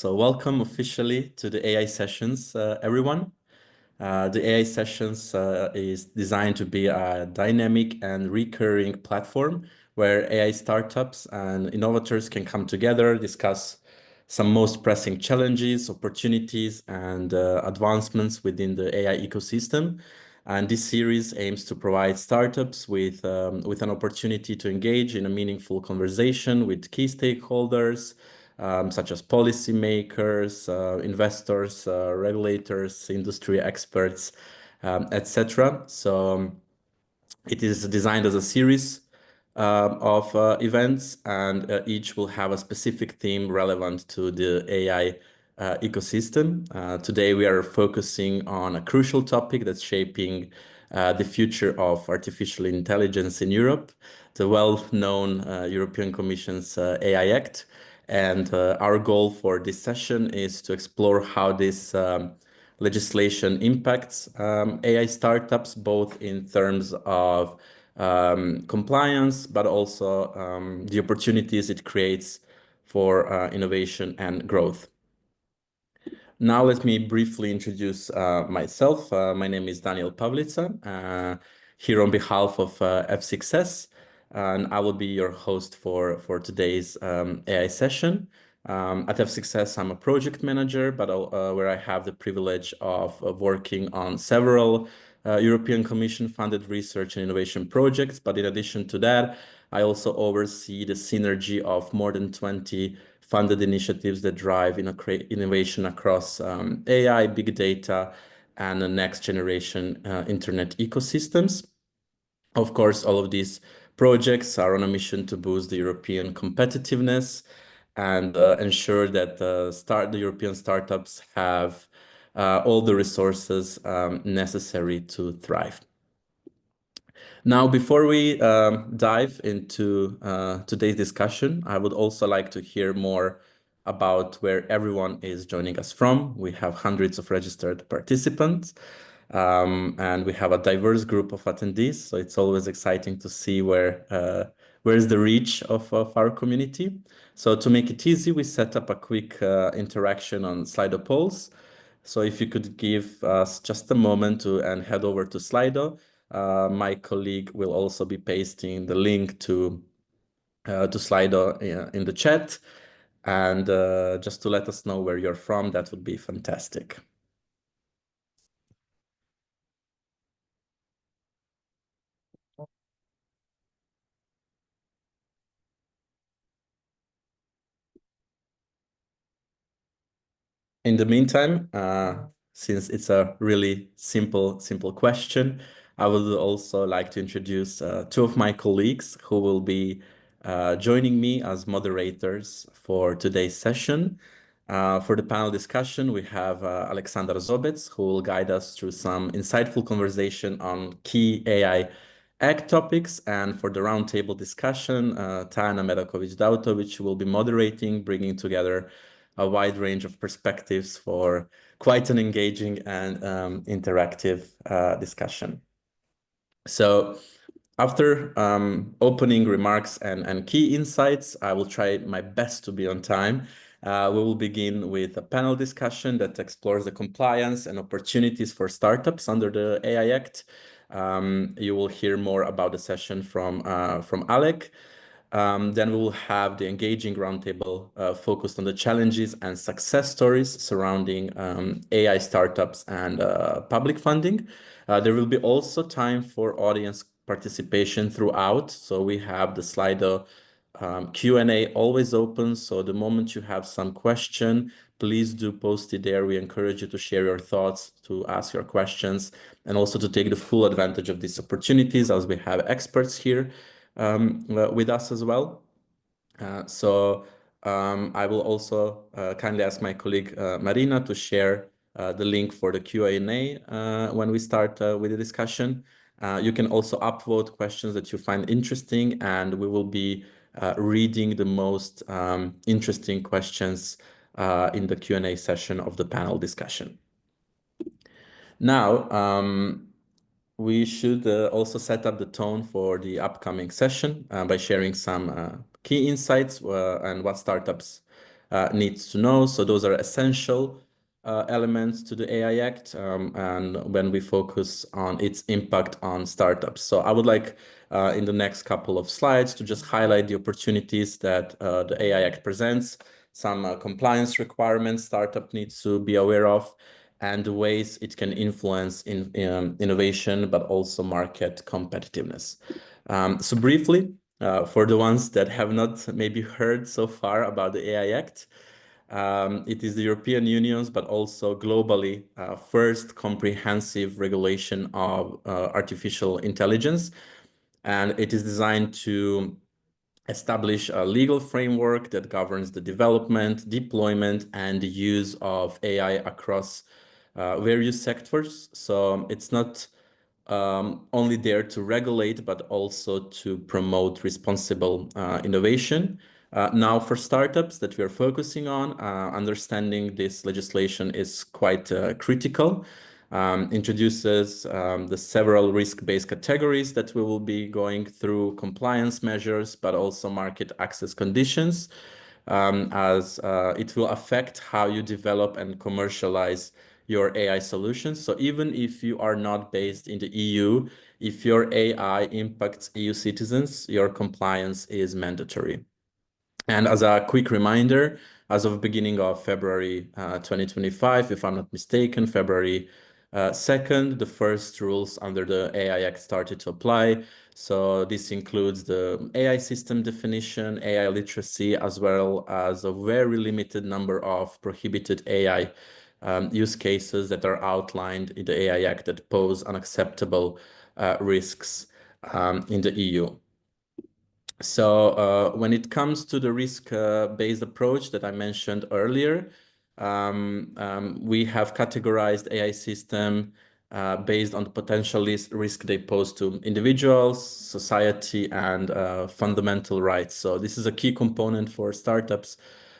So welcome officially to the AI sessions, everyone. The AI sessions is designed to be a dynamic and recurring platform where AI startups and innovators can come together, discuss some most pressing challenges, opportunities, and advancements within the AI ecosystem. And this series aims to provide startups with an opportunity to engage in a meaningful conversation with key stakeholders, such as policymakers, investors, regulators, industry experts, etc. So it is designed as a series of events, and each will have a specific theme relevant to the AI ecosystem. Today, we are focusing on a crucial topic that's shaping the future of artificial intelligence in Europe, the well-known European Commission's AI Act. And our goal for this session is to explore how this legislation impacts AI startups, both in terms of compliance, but also the opportunities it creates for innovation and growth. Now, let me briefly introduce myself. My name is Daniel Pavlica, here on behalf of F6S, and I will be your host for today's AI session. At F6S, I'm a project manager, but where I have the privilege of working on several European Commission funded research and innovation projects. But in addition to that, I also oversee the synergy of more than 20 funded initiatives that drive innovation across AI, big data, and the next generation internet ecosystems. Of course, all of these projects are on a mission to boost the European competitiveness and ensure that the European startups have all the resources necessary to thrive. Now, before we dive into today's discussion, I would also like to hear more about where everyone is joining us from. We have hundreds of registered participants, and we have a diverse group of attendees. So it's always exciting to see where's the reach of our community. So to make it easy, we set up a quick interaction on Slido polls. So if you could give us just a moment and head over to Slido, my colleague will also be pasting the link to Slido in the chat. And just to let us know where you're from, that would be fantastic. In the meantime, since it's a really simple question, I would also like to introduce two of my colleagues who will be joining me as moderators for today's session. For the panel discussion, we have Alexander Zobec, who will guide us through some insightful conversation on key AI Act topics. And for the roundtable discussion, Tana Medakovic-Dautovic will be moderating, bringing together a wide range of perspectives for quite an engaging and interactive discussion. So after opening remarks and key insights, I will try my best to be on time. We will begin with a panel discussion that explores the compliance and opportunities for startups under the AI Act. You will hear more about the session from Alec. Then we will have the engaging roundtable focused on the challenges and success stories surrounding AI startups and public funding. There will be also time for audience participation throughout. So we have the Slido Q&A always open. So the moment you have some question, please do post it there. We encourage you to share your thoughts, to ask your questions, and also to take the full advantage of these opportunities, as we have experts here with us as well. I will also kindly ask my colleague Marina to share the link for the Q&A when we start with the discussion. You can also upvote questions that you find interesting, and we will be reading the most interesting questions in the Q&A session of the panel discussion. Now, we should also set up the tone for the upcoming session by sharing some key insights and what startups needs to know. So those are essential elements to the AI Act, and when we focus on its impact on startups. So I would like in the next couple of slides to just highlight the opportunities that the AI Act presents, some compliance requirements startup needs to be aware of, and the ways it can influence innovation, but also market competitiveness. So briefly, for the ones that have not maybe heard so far about the AI Act, it is the European Union's, but also globally, first comprehensive regulation of artificial intelligence. And it is designed to establish a legal framework that governs the development, deployment, and the use of AI across various sectors. So it's not only there to regulate, but also to promote responsible innovation. Now, for startups that we are focusing on, understanding this legislation is quite critical. Introduces the several risk-based categories that we will be going through, compliance measures, but also market access conditions, as it will affect how you develop and commercialize your AI solutions. So even if you are not based in the EU, if your AI impacts EU citizens, your compliance is mandatory. And as a quick reminder, as of beginning of February 2025, if I'm not mistaken, February 2nd, the first rules under the AI Act started to apply. So this includes the AI system definition, AI literacy, as well as a very limited number of prohibited AI use cases that are outlined in the AI Act that pose unacceptable risks in the EU. So when it comes to the risk-based approach that I mentioned earlier, we have categorized AI system based on the potential risk they pose to individuals, society, and fundamental rights. So this is a key component for startups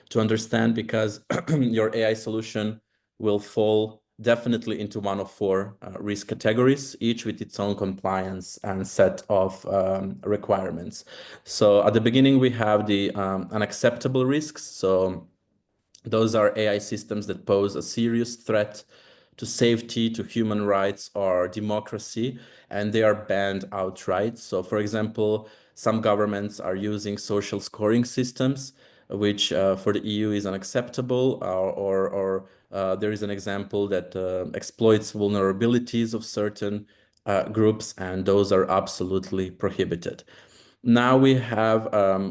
to understand, because your AI solution will fall definitely into one of four risk categories, each with its own compliance and set of requirements. So at the beginning, we have the unacceptable risks. So those are AI systems that pose a serious threat to safety, to human rights, or democracy, and they are banned outright. So, for example, some governments are using social scoring systems, which for the EU is unacceptable, or there is an example that exploits vulnerabilities of certain groups, and those are absolutely prohibited. Now we have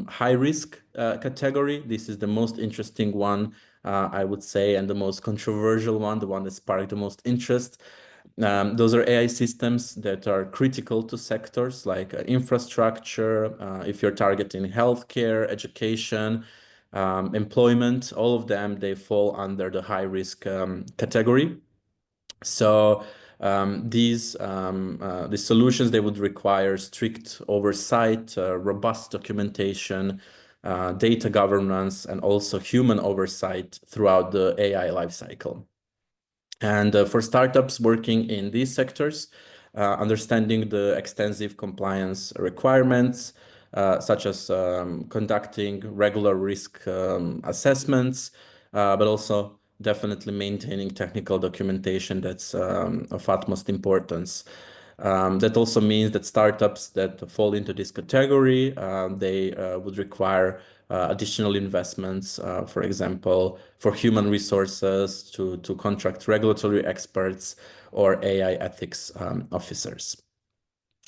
high risk category. This is the most interesting one, I would say, and the most controversial one, the one that sparked the most interest. Those are AI systems that are critical to sectors like infrastructure, if you're targeting healthcare, education, employment, all of them, they fall under the high risk category. So these solutions, they would require strict oversight, robust documentation, data governance, and also human oversight throughout the AI lifecycle. And for startups working in these sectors, understanding the extensive compliance requirements, such as conducting regular risk assessments, but also definitely maintaining technical documentation that's of utmost importance. That also means that startups that fall into this category, they would require additional investments, for example, for human resources to contract regulatory experts or AI ethics officers.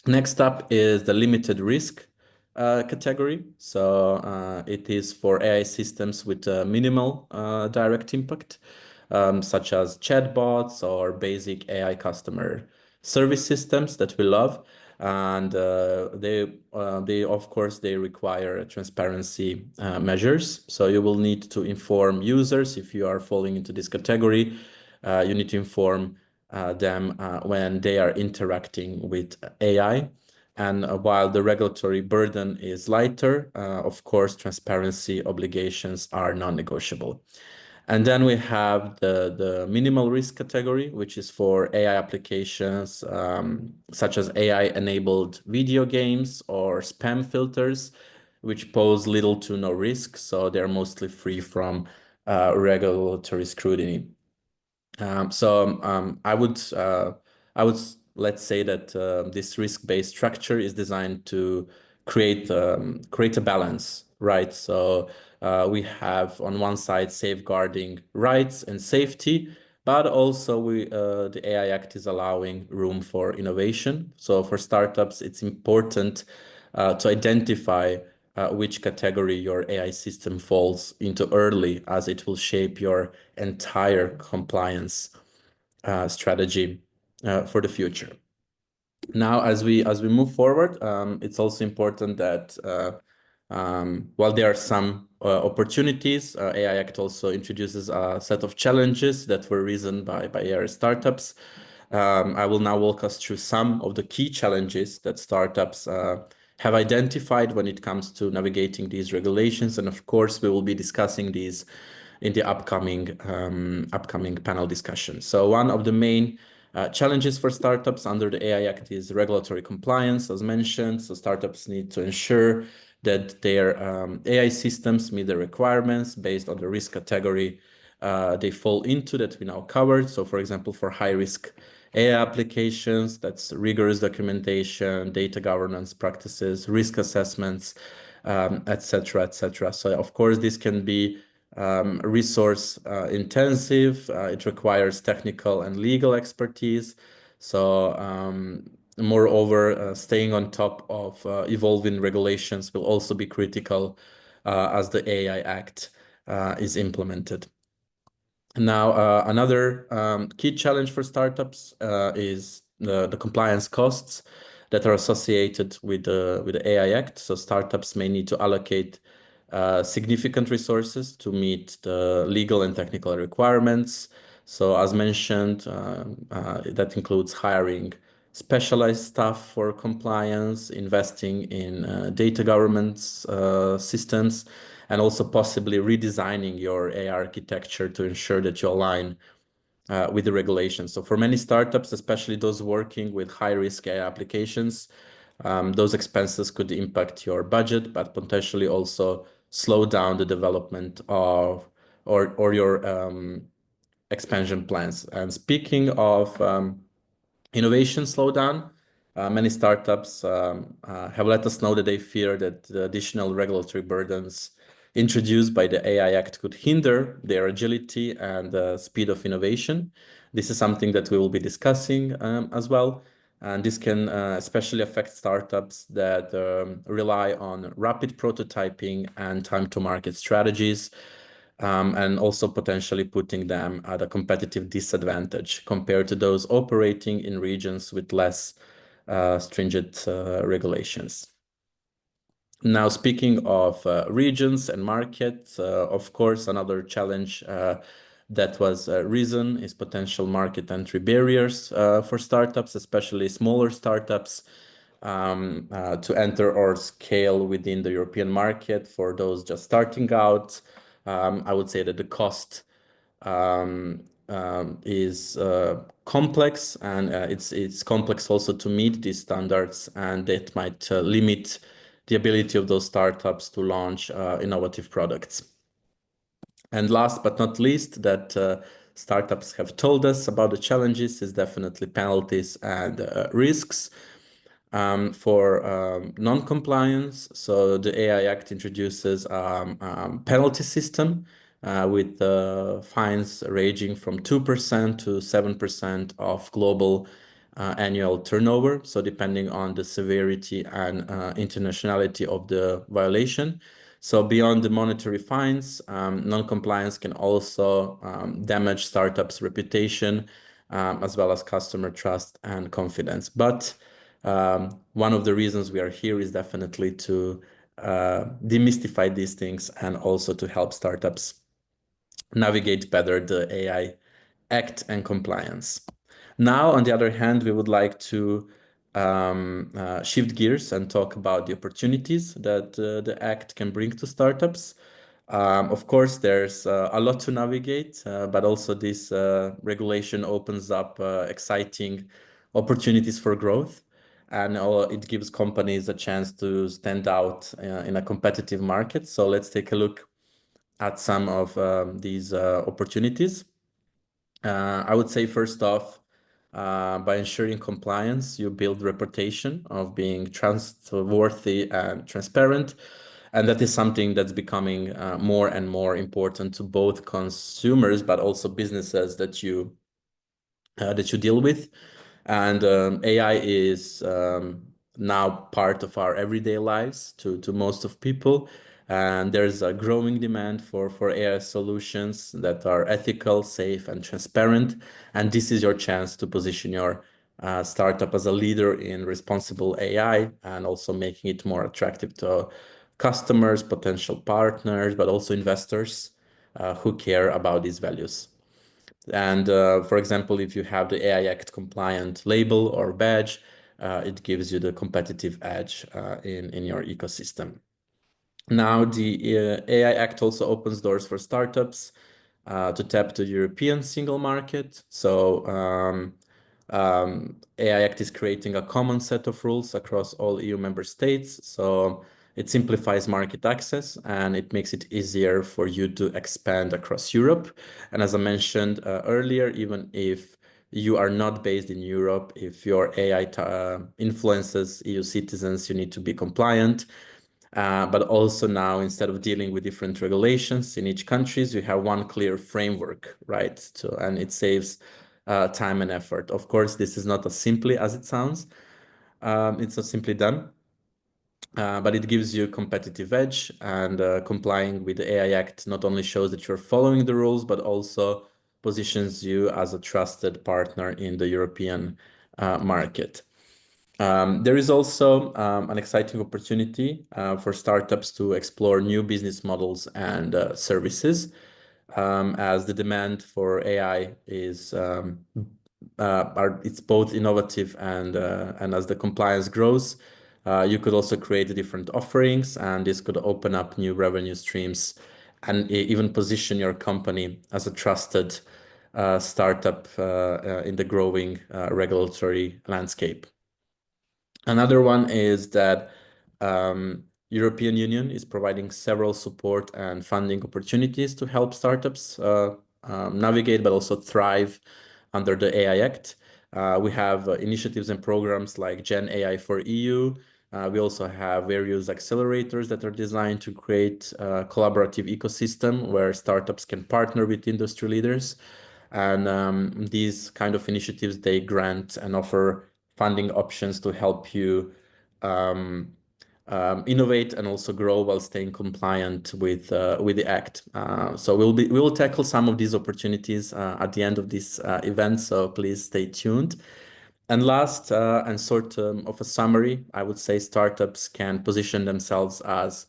Next up is the limited risk category. So it is for AI systems with minimal direct impact, such as chatbots or basic AI customer service systems that we love. And they of course, they require transparency measures. So you will need to inform users if you are falling into this category. You need to inform them when they are interacting with AI. And while the regulatory burden is lighter, of course, transparency obligations are non-negotiable. And then we have the minimal risk category, which is for AI applications such as AI-enabled video games or spam filters, which pose little to no risk. So they're mostly free from regulatory scrutiny. I would let's say that this risk-based structure is designed to create a balance, right? So we have on one side safeguarding rights and safety, but also the AI Act is allowing room for innovation. So for startups, it's important to identify which category your AI system falls into early, as it will shape your entire compliance strategy for the future. Now, as we move forward, it's also important that while there are some opportunities, AI Act also introduces a set of challenges that were risen by AI startups. I will now walk us through some of the key challenges that startups have identified when it comes to navigating these regulations. And of course, we will be discussing these in the upcoming panel discussion. So one of the main challenges for startups under the AI Act is regulatory compliance, as mentioned. So startups need to ensure that their AI systems meet the requirements based on the risk category they fall into that we now covered. So for example, for high risk AI applications, that's rigorous documentation, data governance practices, risk assessments, et cetera, et cetera. So of course, this can be resource intensive. It requires technical and legal expertise. So moreover, staying on top of evolving regulations will also be critical as the AI Act is implemented. Now, another key challenge for startups is the compliance costs that are associated with the AI Act. So startups may need to allocate significant resources to meet the legal and technical requirements. So as mentioned, that includes hiring specialized staff for compliance, investing in data governance systems, and also possibly redesigning your AI architecture to ensure that you align with the regulations. So for many startups, especially those working with high-risk AI applications, those expenses could impact your budget, but potentially also slow down the development of or your expansion plans. And speaking of innovation slowdown, many startups have let us know that they fear that the additional regulatory burdens introduced by the AI Act could hinder their agility and speed of innovation. This is something that we will be discussing as well. And this can especially affect startups that rely on rapid prototyping and time to market strategies, and also potentially putting them at a competitive disadvantage compared to those operating in regions with less stringent regulations. Now, speaking of regions and markets, of course, another challenge that was risen is potential market entry barriers for startups, especially smaller startups, to enter or scale within the European market. For those just starting out, I would say that the cost is complex, and it's complex also to meet these standards, and that might limit the ability of those startups to launch innovative products. And last but not least, that startups have told us about the challenges is definitely penalties and risks for non-compliance. So the AI Act introduces penalty system with fines ranging from 2% to 7% of global annual turnover. So depending on the severity and internationality of the violation. So beyond the monetary fines, non-compliance can also damage startups' reputation, as well as customer trust and confidence. But one of the reasons we are here is definitely to demystify these things and also to help startups navigate better the AI Act and compliance. Now, on the other hand, we would like to shift gears and talk about the opportunities that the Act can bring to startups. Of course, there's a lot to navigate, but also this regulation opens up exciting opportunities for growth, and it gives companies a chance to stand out in a competitive market. So let's take a look at some of these opportunities. I would say first off, by ensuring compliance, you build reputation of being trustworthy and transparent. And that is something that's becoming more and more important to both consumers, but also businesses that you deal with. And AI is now part of our everyday lives to most of people. And there's a growing demand for AI solutions that are ethical, safe, and transparent. And this is your chance to position your startup as a leader in responsible AI and also making it more attractive to customers, potential partners, but also investors who care about these values. And for example, if you have the AI Act compliant label or badge, it gives you the competitive edge in your ecosystem. Now, the AI Act also opens doors for startups to tap the European single market. So AI Act is creating a common set of rules across all EU member states. So it simplifies market access and it makes it easier for you to expand across Europe. And as I mentioned earlier, even if you are not based in Europe, if your AI influences EU citizens, you need to be compliant. But also now, instead of dealing with different regulations in each countries, you have one clear framework, right? And it saves time and effort. Of course, this is not as simply as it sounds. It's not simply done, but it gives you competitive edge, and complying with the AI Act not only shows that you're following the rules, but also positions you as a trusted partner in the European market. There is also an exciting opportunity for startups to explore new business models and services, as the demand for AI is it's both innovative and as the compliance grows, you could also create different offerings, and this could open up new revenue streams and even position your company as a trusted startup in the growing regulatory landscape. Another one is that European Union is providing several support and funding opportunities to help startups navigate but also thrive under the AI Act. We have initiatives and programs like Gen AI for EU. We also have various accelerators that are designed to create a collaborative ecosystem where startups can partner with industry leaders. And these kind of initiatives, they grant and offer funding options to help you innovate and also grow while staying compliant with the Act. So we will tackle some of these opportunities at the end of this event. So please stay tuned. And last, and sort of a summary, I would say startups can position themselves as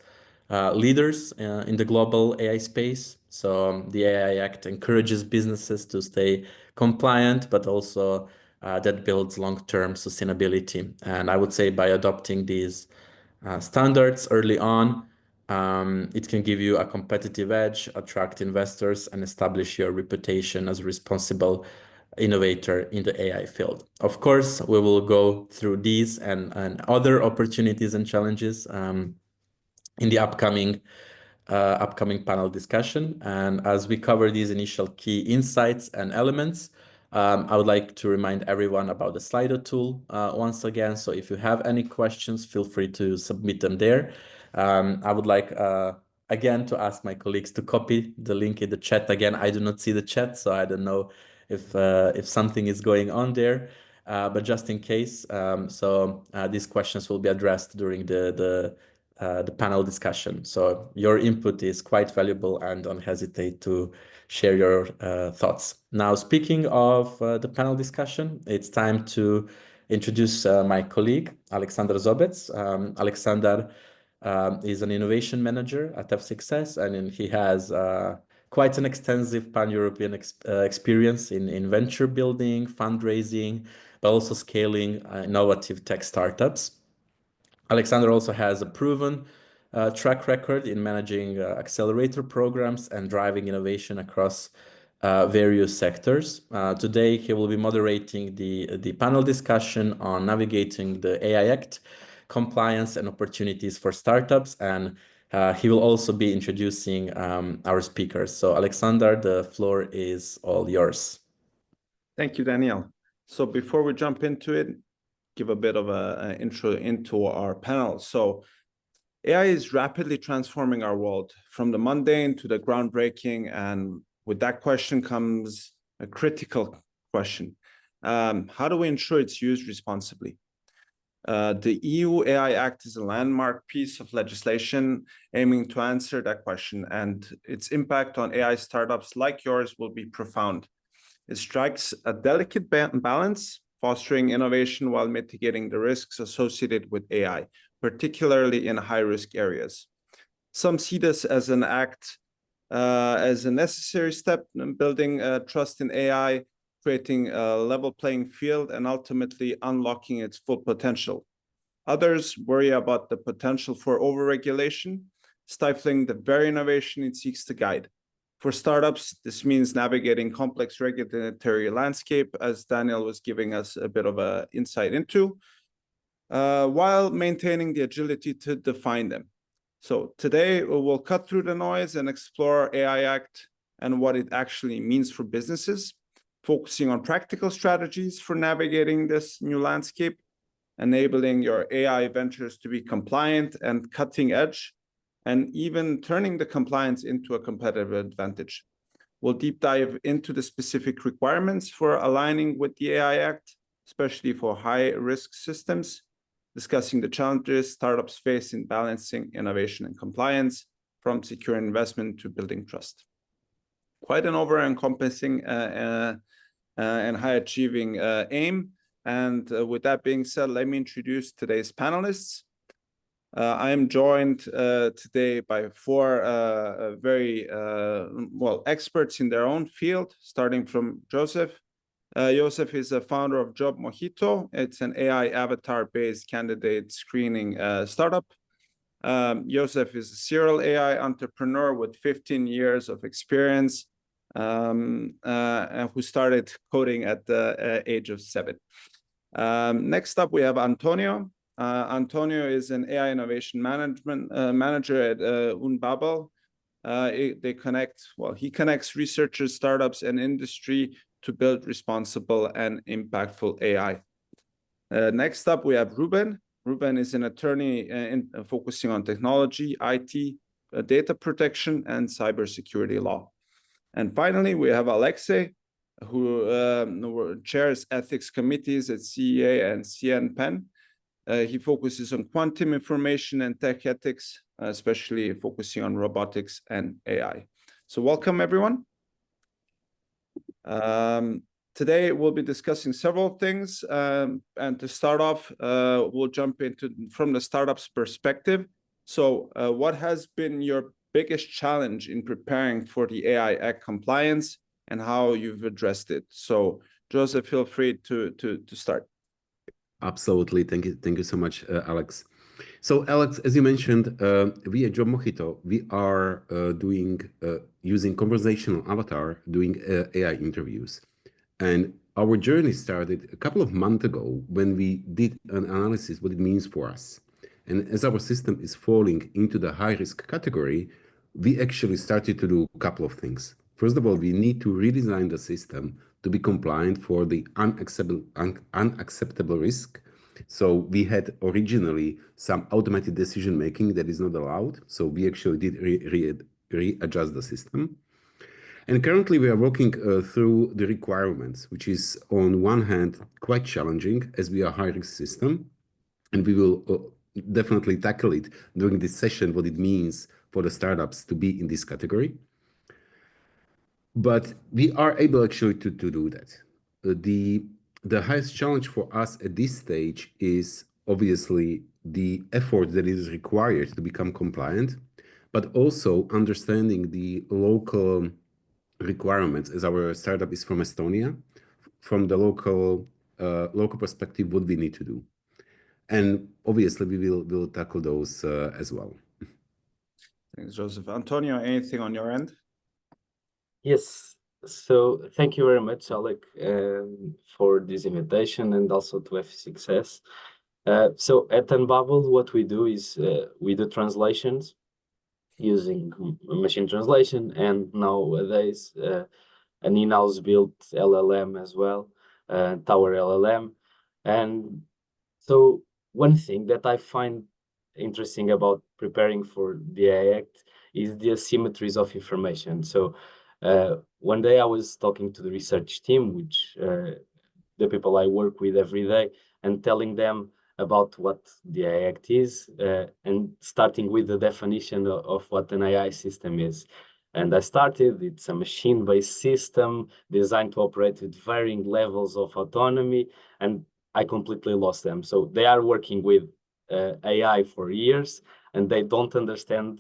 leaders in the global AI space. So the AI Act encourages businesses to stay compliant, but also that builds long-term sustainability. And I would say by adopting these standards early on, it can give you a competitive edge, attract investors, and establish your reputation as a responsible innovator in the AI field. Of course, we will go through these and other opportunities and challenges in the upcoming panel discussion. And as we cover these initial key insights and elements, I would like to remind everyone about the Slido tool once again. So if you have any questions, feel free to submit them there. I would like again to ask my colleagues to copy the link in the chat. Again, I do not see the chat, so I don't know if something is going on there. But just in case, these questions will be addressed during the panel discussion. So your input is quite valuable, and don't hesitate to share your thoughts. Now, speaking of the panel discussion, it's time to introduce my colleague, Alexander Zobec. Alexander is an innovation manager at F6S, and he has quite an extensive pan-European experience in venture building, fundraising, but also scaling innovative tech startups. Alexander also has a proven track record in managing accelerator programs and driving innovation across various sectors. Today, he will be moderating the panel discussion on navigating the AI Act, compliance and opportunities for startups, and He will also be introducing our speakers. So Alexander, the floor is all yours. Thank you, Daniel. So before we jump into it, give a bit of an intro into our panel. So AI is rapidly transforming our world from the mundane to the groundbreaking. And with that question comes a critical question. How do we ensure it's used responsibly? The EU AI Act is a landmark piece of legislation aiming to answer that question, and its impact on AI startups like yours will be profound. It strikes a delicate balance, fostering innovation while mitigating the risks associated with AI, particularly in high-risk areas. Some see this as an act, as a necessary step in building trust in AI, creating a level playing field, and ultimately unlocking its full potential. Others worry about the potential for overregulation, stifling the very innovation it seeks to guide. For startups, this means navigating complex regulatory landscape, as Daniel was giving us a bit of an insight into, while maintaining the agility to define them. So today, we will cut through the noise and explore AI Act and what it actually means for businesses, focusing on practical strategies for navigating this new landscape, enabling your AI ventures to be compliant and cutting edge, and even turning the compliance into a competitive advantage. We'll deep dive into the specific requirements for aligning with the AI Act, especially for high-risk systems, discussing the challenges startups face in balancing innovation and compliance, from secure investment to building trust. Quite an over-encompassing and high-achieving aim. And with that being said, let me introduce today's panelists. I am joined today by four very experts in their own field, starting from Joseph. Joseph is a founder of Job Mojito. It's an AI avatar-based candidate screening startup. Joseph is a serial AI entrepreneur with 15 years of experience, and who started coding at the age of 7. Next up, we have Antonio. Antonio is an AI innovation management manager at Unbabel. He connects researchers, startups, and industry to build responsible and impactful AI. Next up, we have Ruben. Ruben is an attorney focusing on technology, IT, data protection, and cybersecurity law. And finally, we have Alexei, who chairs ethics committees at CEA and CNPen. He focuses on quantum information and tech ethics, especially focusing on robotics and AI. So welcome, everyone. Today, we'll be discussing several things. And to start off, we'll jump into from the startup's perspective. So what has been your biggest challenge in preparing for the AI Act compliance and how you've addressed it? So Joseph, feel free to start. Absolutely. Thank you so much, Alex. So Alex, as you mentioned, we at Job Mojito, we are using conversational avatar, doing AI interviews. And our journey started a couple of months ago when we did an analysis what it means for us. And as our system is falling into the high risk category, we actually started to do a couple of things. First of all, we need to redesign the system to be compliant for the unacceptable risk. So we had originally some automated decision making that is not allowed. So we actually did readjust the system. And currently we are working through the requirements, which is on one hand quite challenging as we are a high-risk system. And we will definitely tackle it during this session, what it means for the startups to be in this category. But we are able actually to do that. The highest challenge for us at this stage is obviously the effort that is required to become compliant, but also understanding the local requirements, as our startup is from Estonia, from the local perspective, what we need to do. And obviously we will tackle those as well. Thanks, Joseph. Antonio, anything on your end? Yes. So thank you very much, Alec, for this invitation and also to F6S. So at Unbubble, what we do is we do translations using machine translation, and nowadays an in-house built LLM as well, Tower LLM. And so one thing that I find interesting about preparing for the AI Act is the asymmetries of information. So one day I was talking to the research team, which the people I work with every day, and telling them about what the AI Act is, and starting with the definition of what an AI system is. And I started, it's a machine-based system designed to operate with varying levels of autonomy, and I completely lost them. So they are working with AI for years, and they don't understand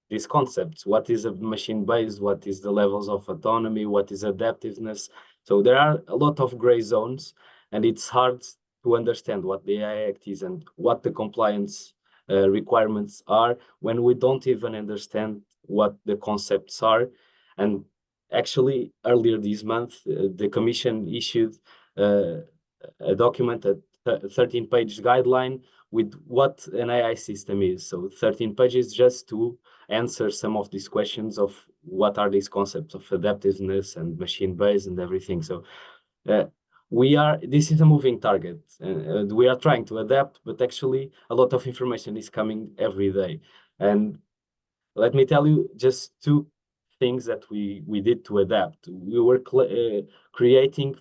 these concepts. What is a machine-based? What is the levels of autonomy? What is adaptiveness? So there are a lot of gray zones, and it's hard to understand what the AI Act is and what the compliance requirements are when we don't even understand what the concepts are. And actually, earlier this month, the Commission issued a document, a 13-page guideline with what an AI system is. So 13 pages just to answer some of these questions of what are these concepts of adaptiveness and machine-based and everything. So this is a moving target. We are trying to adapt, but actually a lot of information is coming every day. And let me tell you just two things that we did to adapt. We were creating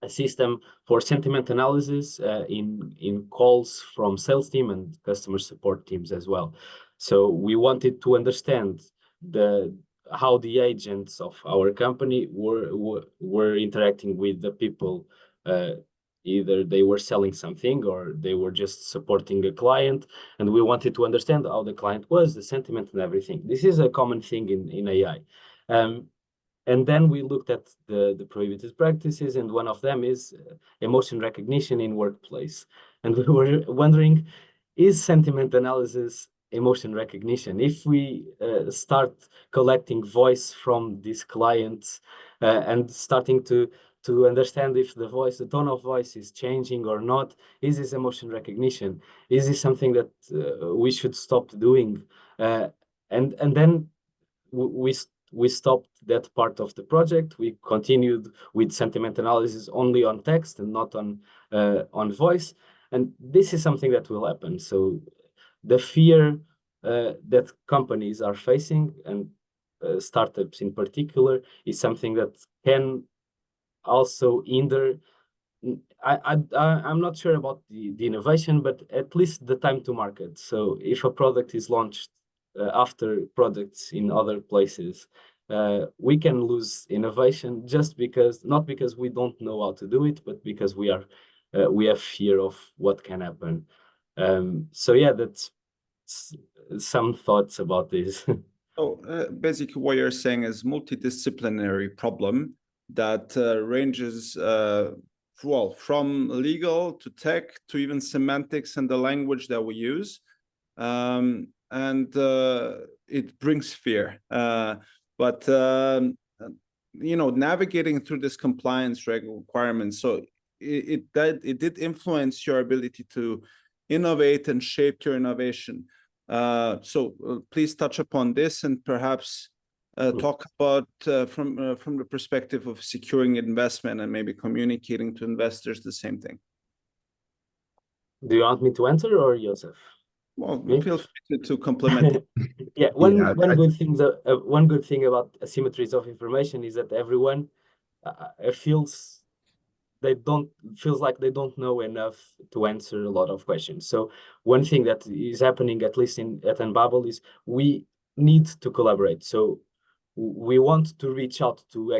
a system for sentiment analysis in calls from sales team and customer support teams as well. So we wanted to understand how the agents of our company were interacting with the people. Either they were selling something or they were just supporting a client, and we wanted to understand how the client was, the sentiment, and everything. This is a common thing in AI. And then we looked at the prohibited practices, and one of them is emotion recognition in workplace. And we were wondering, is sentiment analysis emotion recognition? If we start collecting voice from these clients and starting to understand if the tone of voice is changing or not, is this emotion recognition? Is this something that we should stop doing? And then we stopped that part of the project. We continued with sentiment analysis only on text and not on voice. And this is something that will happen. So the fear that companies are facing, and startups in particular, is something that can also hinder. I'm not sure about the innovation, but at least the time to market. So if a product is launched after products in other places, we can lose innovation just not because we don't know how to do it, but because we have fear of what can happen. So yeah, that's some thoughts about this. So basically what you're saying is multidisciplinary problem that ranges from legal to tech to even semantics and the language that we use. And it brings fear. But navigating through this compliance requirements, so it did influence your ability to innovate and shape your innovation. So please touch upon this and perhaps talk about from the perspective of securing investment and maybe communicating to investors the same thing. Do you want me to answer or Joseph? Well, feel free to complement. Yeah, one good thing about asymmetries of information is that everyone feels like they don't know enough to answer a lot of questions. So one thing that is happening, at least at Unbubble, is we need to collaborate. So we want to reach out to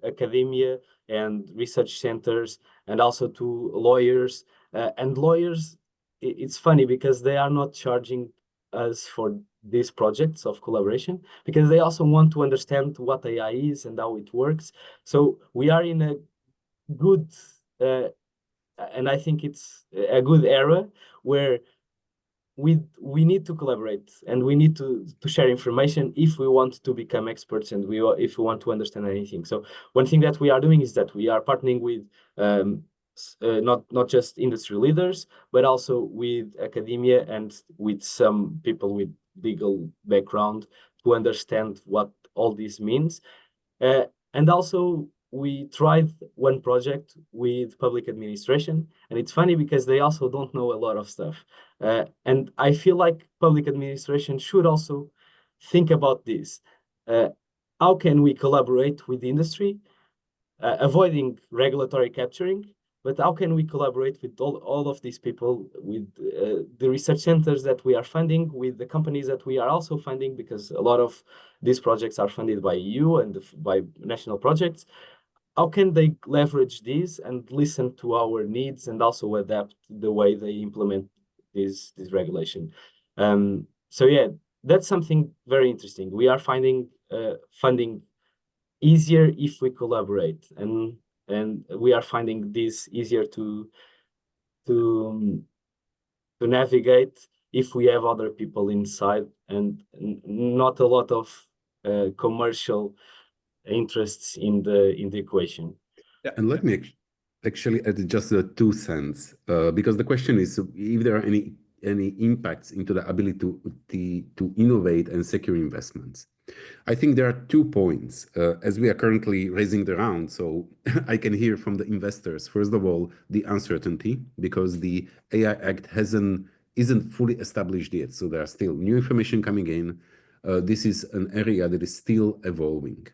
academia and research centers, and also to lawyers. And lawyers, it's funny because they are not charging us for these projects of collaboration, because they also want to understand what AI is and how it works. So we are in a good, and I think it's a good era where we need to collaborate and we need to share information if we want to become experts and if we want to understand anything. So one thing that we are doing is that we are partnering with not just industry leaders, but also with academia and with some people with legal background to understand what all this means. And also, we tried one project with public administration, and it's funny because they also don't know a lot of stuff. And I feel like public administration should also think about this. How can we collaborate with the industry, avoiding regulatory capturing, but how can we collaborate with all of these people, with the research centers that we are funding, with the companies that we are also funding, because a lot of these projects are funded by EU and by national projects. How can they leverage these and listen to our needs and also adapt the way they implement this regulation? So yeah, that's something very interesting. We are finding funding easier if we collaborate, and we are finding this easier to navigate if we have other people inside and not a lot of commercial interests in the equation. Yeah. And let me actually add just 2 cents, because the question is if there are any impacts into the ability to innovate and secure investments. I think there are 2 points as we are currently raising the round. So I can hear from the investors, first of all, the uncertainty because the AI Act isn't fully established yet. So there are still new information coming in. This is an area that is still evolving.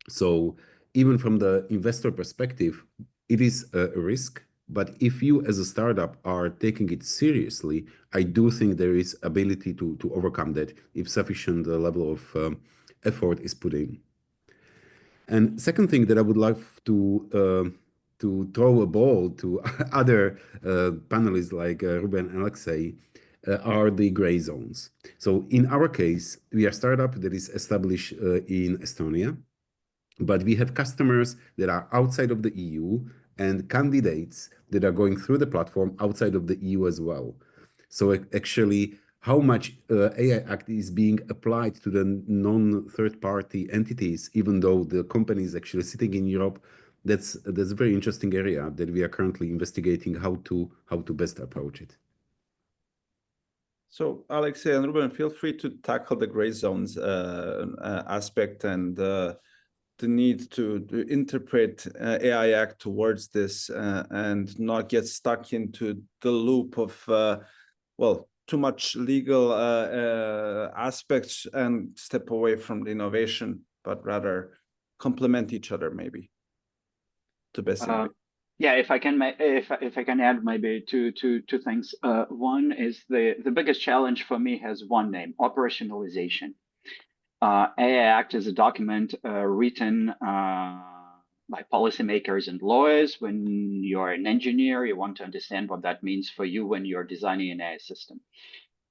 So even from the investor perspective, it is a risk. But if you as a startup are taking it seriously, I do think there is ability to overcome that if sufficient level of effort is put in. And second thing that I would like to throw a ball to other panelists like Ruben and Alexei are the gray zones. So in our case, we are a startup that is established in Estonia, but we have customers that are outside of the EU and candidates that are going through the platform outside of the EU as well. So actually, how much AI Act is being applied to the non-third party entities, even though the company is actually sitting in Europe, that's a very interesting area that we are currently investigating how to best approach it. So Alexei and Ruben, feel free to tackle the gray zones aspect and the need to interpret AI Act towards this and not get stuck into the loop of, well, too much legal aspects and step away from the innovation, but rather complement each other maybe to best innovate. Yeah, if I can add maybe two things. One is the biggest challenge for me has one name: operationalization. AI Act is a document written by policymakers and lawyers. When you're an engineer, you want to understand what that means for you when you're designing an AI system.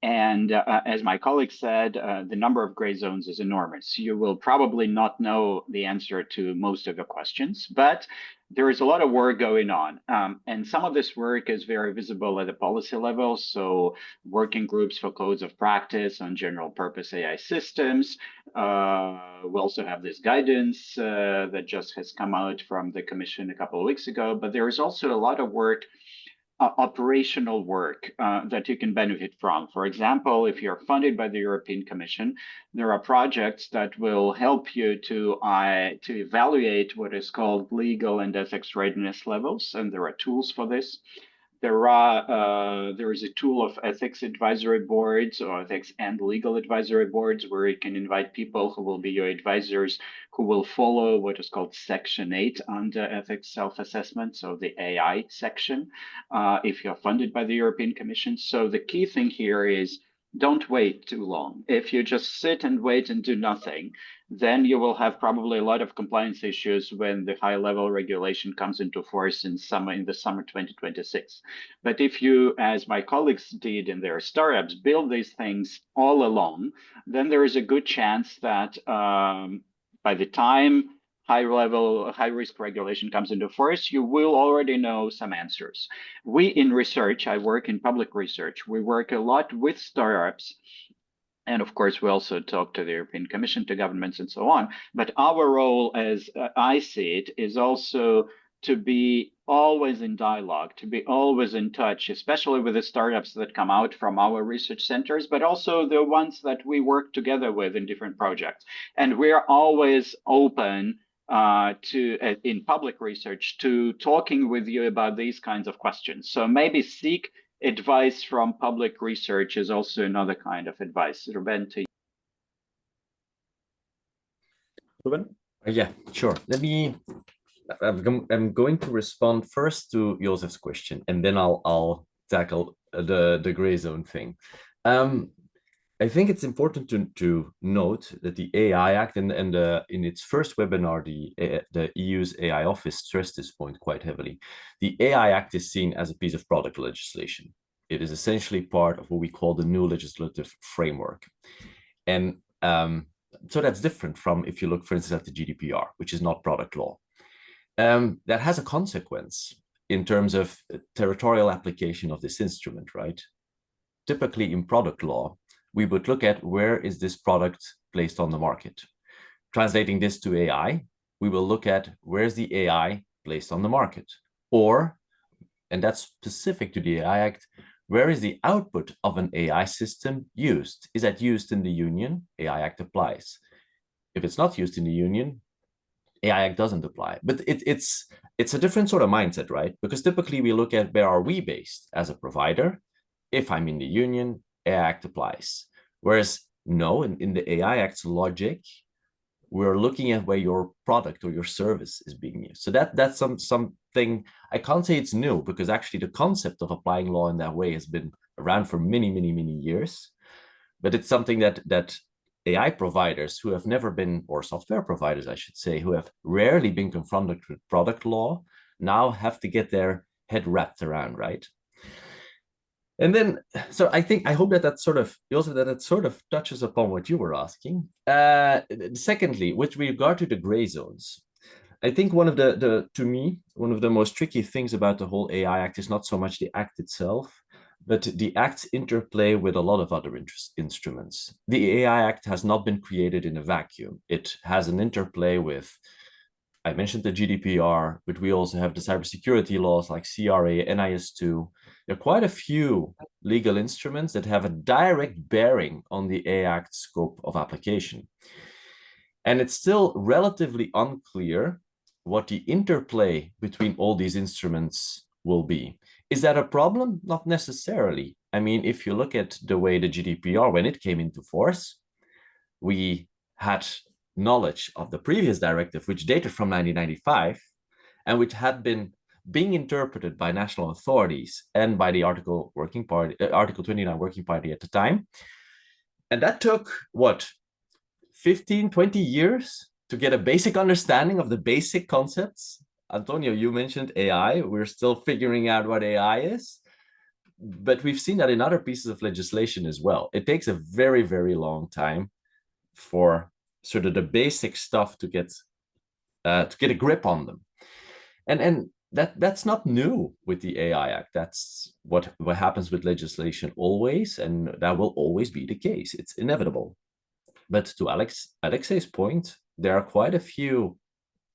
And as my colleague said, the number of gray zones is enormous. You will probably not know the answer to most of the questions, but there is a lot of work going on. And some of this work is very visible at the policy level. So working groups for codes of practice on general purpose AI systems. We also have this guidance that just has come out from the Commission a couple of weeks ago, but there is also a lot of work, operational work that you can benefit from. For example, if you're funded by the European Commission, there are projects that will help you to evaluate what is called legal and ethics readiness levels, and there are tools for this. There is a tool of ethics advisory boards or ethics and legal advisory boards where you can invite people who will be your advisors, who will follow what is called Section 8 under ethics self-assessment, so the AI section, if you're funded by the European Commission. So the key thing here is don't wait too long. If you just sit and wait and do nothing, then you will have probably a lot of compliance issues when the high-level regulation comes into force in the summer 2026. But if you, as my colleagues did in their startups, build these things all along, then there is a good chance that by the time high-risk regulation comes into force, you will already know some answers. We in research, I work in public research, we work a lot with startups. And of course, we also talk to the European Commission, to governments and so on. But our role, as I see it, is also to be always in dialogue, to be always in touch, especially with the startups that come out from our research centers, but also the ones that we work together with in different projects. And we're always open in public research to talking with you about these kinds of questions. So maybe seek advice from public research is also another kind of advice. Ruben, to you. Ruben? Yeah, sure. I'm going to respond first to Josef's question, and then I'll tackle the gray zone thing. I think it's important to note that the AI Act and in its first webinar, the EU's AI office stressed this point quite heavily. The AI Act is seen as a piece of product legislation. It is essentially part of what we call the new legislative framework. And so that's different from if you look, for instance, at the GDPR, which is not product law. That has a consequence in terms of territorial application of this instrument, right? Typically in product law, we would look at where is this product placed on the market. Translating this to AI, we will look at where's the AI placed on the market. Or, and that's specific to the AI Act, where is the output of an AI system used? Is that used in the Union? AI Act applies. If it's not used in the Union, AI Act doesn't apply. But it's a different sort of mindset, right? Because typically we look at where are we based as a provider. If I'm in the Union, AI Act applies. Whereas no, in the AI Act's logic, we're looking at where your product or your service is being used. So that's something, I can't say it's new, because actually the concept of applying law in that way has been around for many, many, many years. But it's something that AI providers who have never been, or software providers, I should say, who have rarely been confronted with product law, now have to get their head wrapped around, right? And then, so I hope that sort of touches upon what you were asking. Secondly, with regard to the gray zones, I think one of to me, one of the most tricky things about the whole AI Act is not so much the act itself, but the Act's interplay with a lot of other instruments. The AI Act has not been created in a vacuum. It has an interplay with, I mentioned the GDPR, but we also have the cybersecurity laws like CRA, NIS2. There are quite a few legal instruments that have a direct bearing on the AI Act scope of application. And it's still relatively unclear what the interplay between all these instruments will be. Is that a problem? Not necessarily. I mean, if you look at the way the GDPR, when it came into force, we had knowledge of the previous directive, which dated from 1995, and which had been being interpreted by national authorities and by the Article 29 Working Party at the time. And that took, what, 15, 20 years to get a basic understanding of the basic concepts. Antonio, you mentioned AI. We're still figuring out what AI is. But we've seen that in other pieces of legislation as well. It takes a very, very long time for sort of the basic stuff to get a grip on them. And that's not new with the AI Act. That's what happens with legislation always, and that will always be the case. It's inevitable. But to Alexei's point, there are quite a few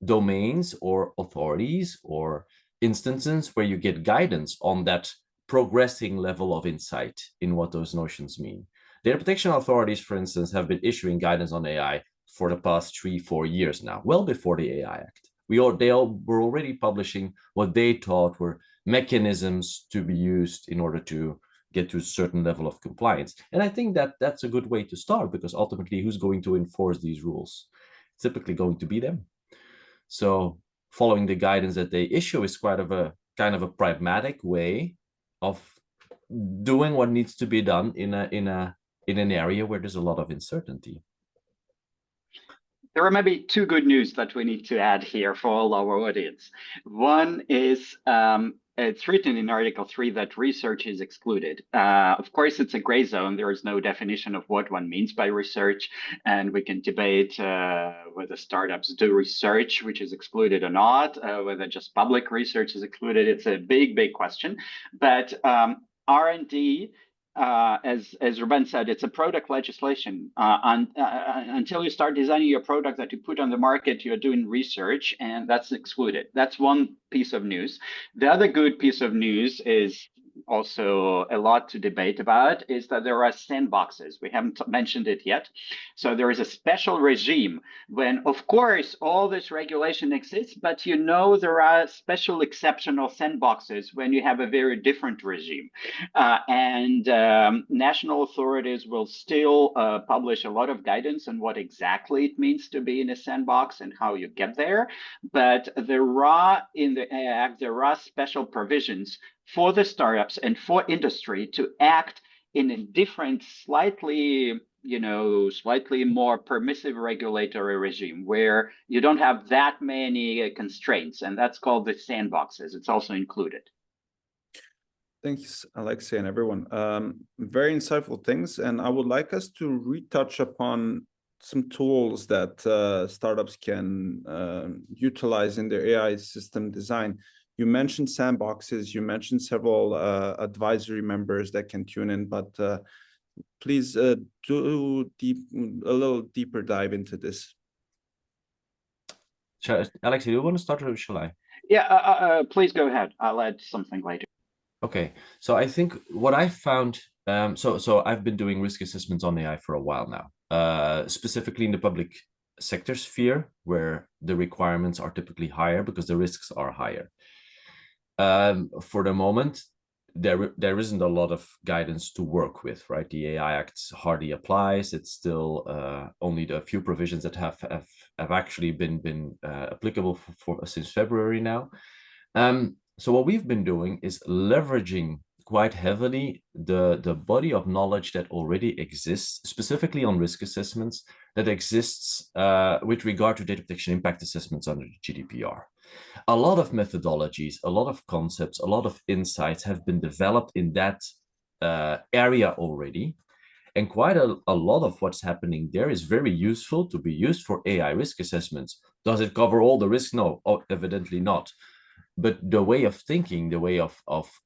domains or authorities or instances where you get guidance on that progressing level of insight in what those notions mean. Data protection authorities, for instance, have been issuing guidance on AI for the past 3-4 years now, well before the AI Act. They were already publishing what they thought were mechanisms to be used in order to get to a certain level of compliance. And I think that that's a good way to start, because ultimately, who's going to enforce these rules? It's typically going to be them. So following the guidance that they issue is quite of a kind of a pragmatic way of doing what needs to be done in an area where there's a lot of uncertainty. There are maybe two good news that we need to add here for all our audience. One is it's written in Article 3 that research is excluded. Of course, it's a gray zone. There is no definition of what one means by research, and we can debate whether startups do research, which is excluded or not, whether just public research is excluded. It's a big, big question. But R&D as Ruben said, it's a product legislation. Until you start designing your product that you put on the market, you're doing research, and that's excluded. That's one piece of news. The other good piece of news is also a lot to debate about, is that there are sandboxes. We haven't mentioned it yet. So there is a special regime when, of course, all this regulation exists, but you know there are special exceptional sandboxes when you have a very different regime. National authorities will still publish a lot of guidance on what exactly it means to be in a sandbox and how you get there. But there are, in the Act, there are special provisions for the startups and for industry to act in a different, slightly more permissive regulatory regime where you don't have that many constraints, and that's called the sandboxes. It's also included. Thanks, Alexei, and everyone. Very insightful things, and I would like us to retouch upon some tools that startups can utilize in their AI system design. You mentioned sandboxes, you mentioned several advisory members that can tune in, but please do a little deeper dive into this. Alexei, do you want to start or shall I? Yeah, please go ahead. I'll add something later. Okay, so I think what I found, so I've been doing risk assessments on AI for a while now, specifically in the public sector sphere, where the requirements are typically higher because the risks are higher. For the moment, there isn't a lot of guidance to work with, right? The AI Act hardly applies. It's still only the few provisions that have actually been applicable since February now. So what we've been doing is leveraging quite heavily the body of knowledge that already exists, specifically on risk assessments, that exists with regard to data protection impact assessments under the GDPR. A lot of methodologies, a lot of concepts, a lot of insights have been developed in that area already. And quite a lot of what's happening there is very useful to be used for AI risk assessments. Does it cover all the risks? No, evidently not. But the way of thinking, the way of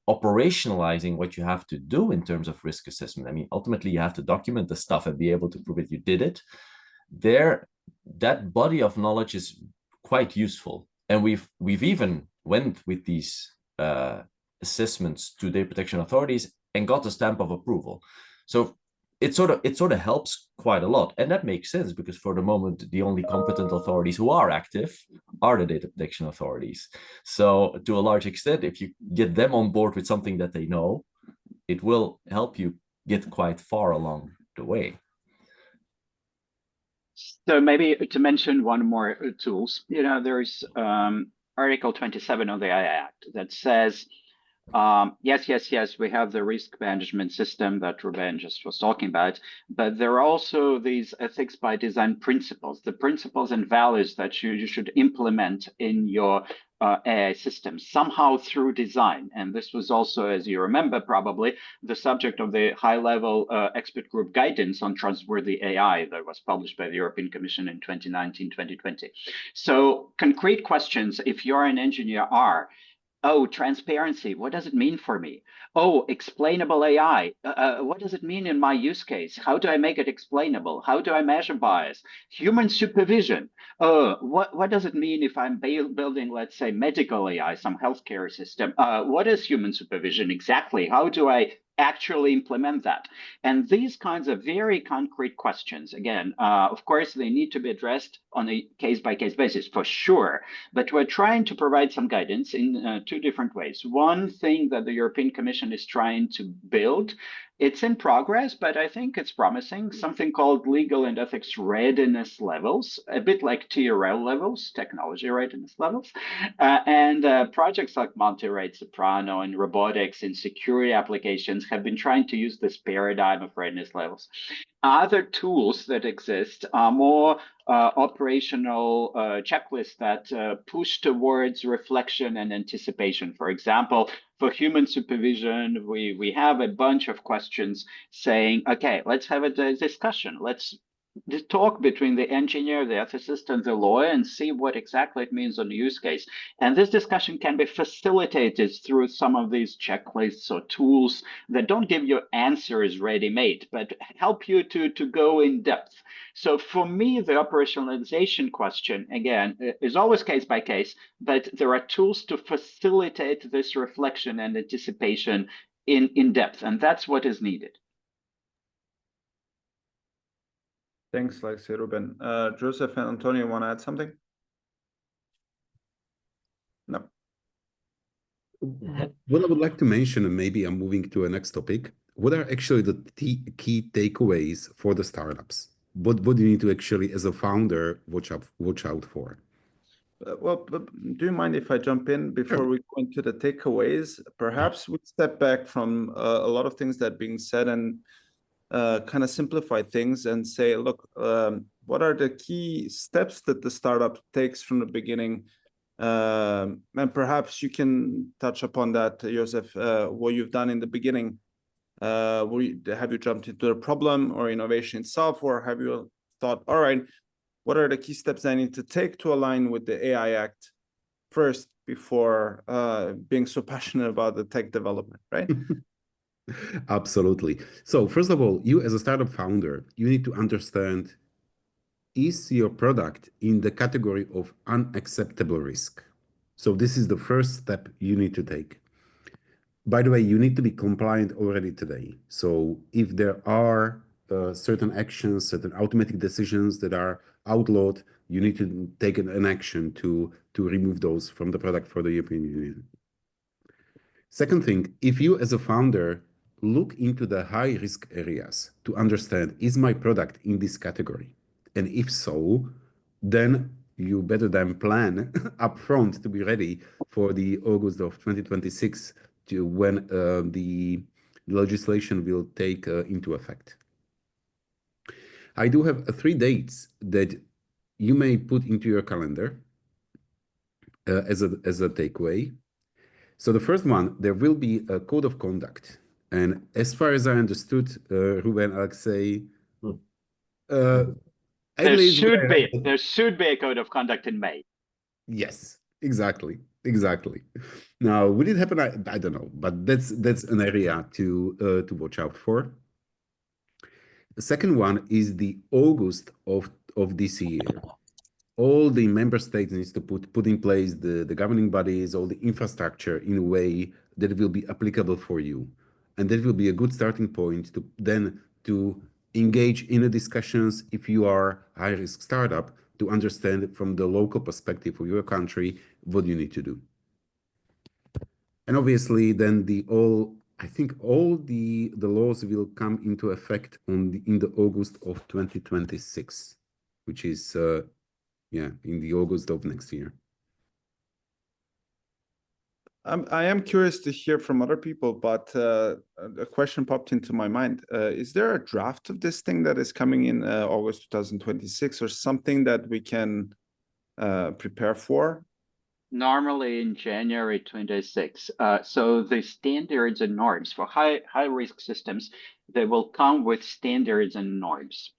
operationalizing what you have to do in terms of risk assessment, I mean, ultimately you have to document the stuff and be able to prove it you did it. That body of knowledge is quite useful. And we've even went with these assessments to data protection authorities and got a stamp of approval. So it sort of helps quite a lot. And that makes sense because for the moment, the only competent authorities who are active are the data protection authorities. So to a large extent, if you get them on board with something that they know, it will help you get quite far along the way. So maybe to mention one more tools, there's Article 27 of the AI Act that says, yes, we have the risk management system that Ruben just was talking about, but there are also these ethics by design principles, the principles and values that you should implement in your AI systems somehow through design. And this was also, as you remember, probably the subject of the high-level expert group guidance on trustworthy AI that was published by the European Commission in 2019-2020. So concrete questions, if you're an engineer, are, oh, transparency, what does it mean for me? Oh, explainable AI, what does it mean in my use case? How do I make it explainable? How do I measure bias? Human supervision, what does it mean if I'm building, let's say, medical AI, some healthcare system? What is human supervision exactly? How do I actually implement that? And these kinds of very concrete questions, again, of course, they need to be addressed on a case-by-case basis for sure, but we're trying to provide some guidance in two different ways. One thing that the European Commission is trying to build, it's in progress, but I think it's promising, something called legal and ethics readiness levels, a bit like TRL levels, technology readiness levels, and projects like Monterey, Soprano, and robotics and security applications have been trying to use this paradigm of readiness levels. Other tools that exist are more operational checklists that push towards reflection and anticipation. For example, for human supervision, we have a bunch of questions saying, okay, let's have a discussion. Let's the talk between the engineer, the ethicist, and the lawyer and see what exactly it means on the use case. And this discussion can be facilitated through some of these checklists or tools that don't give you answers ready-made, but help you to go in depth. So for me, the operationalization question, again, is always case by case, but there are tools to facilitate this reflection and anticipation in depth, and that's what is needed. Thanks, Lexi, Ruben. Joseph and Antonio, want to add something? No. What I would like to mention, and maybe I'm moving to a next topic, what are actually the key takeaways for the startups? What do you need to actually, as a founder, watch out for? Well, do you mind if I jump in before we go into the takeaways? Perhaps we step back from a lot of things that are being said and kind of simplify things and say, look, what are the key steps that the startup takes from the beginning? And perhaps you can touch upon that, Joseph, what you've done in the beginning. Have you jumped into the problem or innovation itself, or have you thought, all right, what are the key steps I need to take to align with the AI Act first before being so passionate about the tech development, right? Absolutely. So first of all, you as a startup founder, you need to understand, is your product in the category of unacceptable risk? So this is the first step you need to take. By the way, you need to be compliant already today. So if there are certain actions, certain automatic decisions that are outlawed, you need to take an action to remove those from the product for the European Union. Second thing, if you as a founder look into the high risk areas to understand, is my product in this category? And if so, then you better than plan upfront to be ready for the August of 2026 to when the legislation will take into effect. I do have 3 dates that you may put into your calendar as a takeaway. So the first one, there will be a code of conduct. And as far as I understood, Ruben, Alexei, There should be a code of conduct in May. Yes, exactly. Now, will it happen? I don't know, but that's an area to watch out for. The second one is the August of this year. All the member states needs to put in place the governing bodies, all the infrastructure in a way that it will be applicable for you. And that will be a good starting point to engage in the discussions if you are a high-risk startup, to understand from the local perspective of your country what you need to do. And obviously then I think all the laws will come into effect in the August of 2026, which is in the August of next year. I am curious to hear from other people, but a question popped into my mind. Is there a draft of this thing that is coming in August 2026 or something that we can prepare for? Normally in January 26. So the standards and norms for high risk systems, they will come with standards and norms.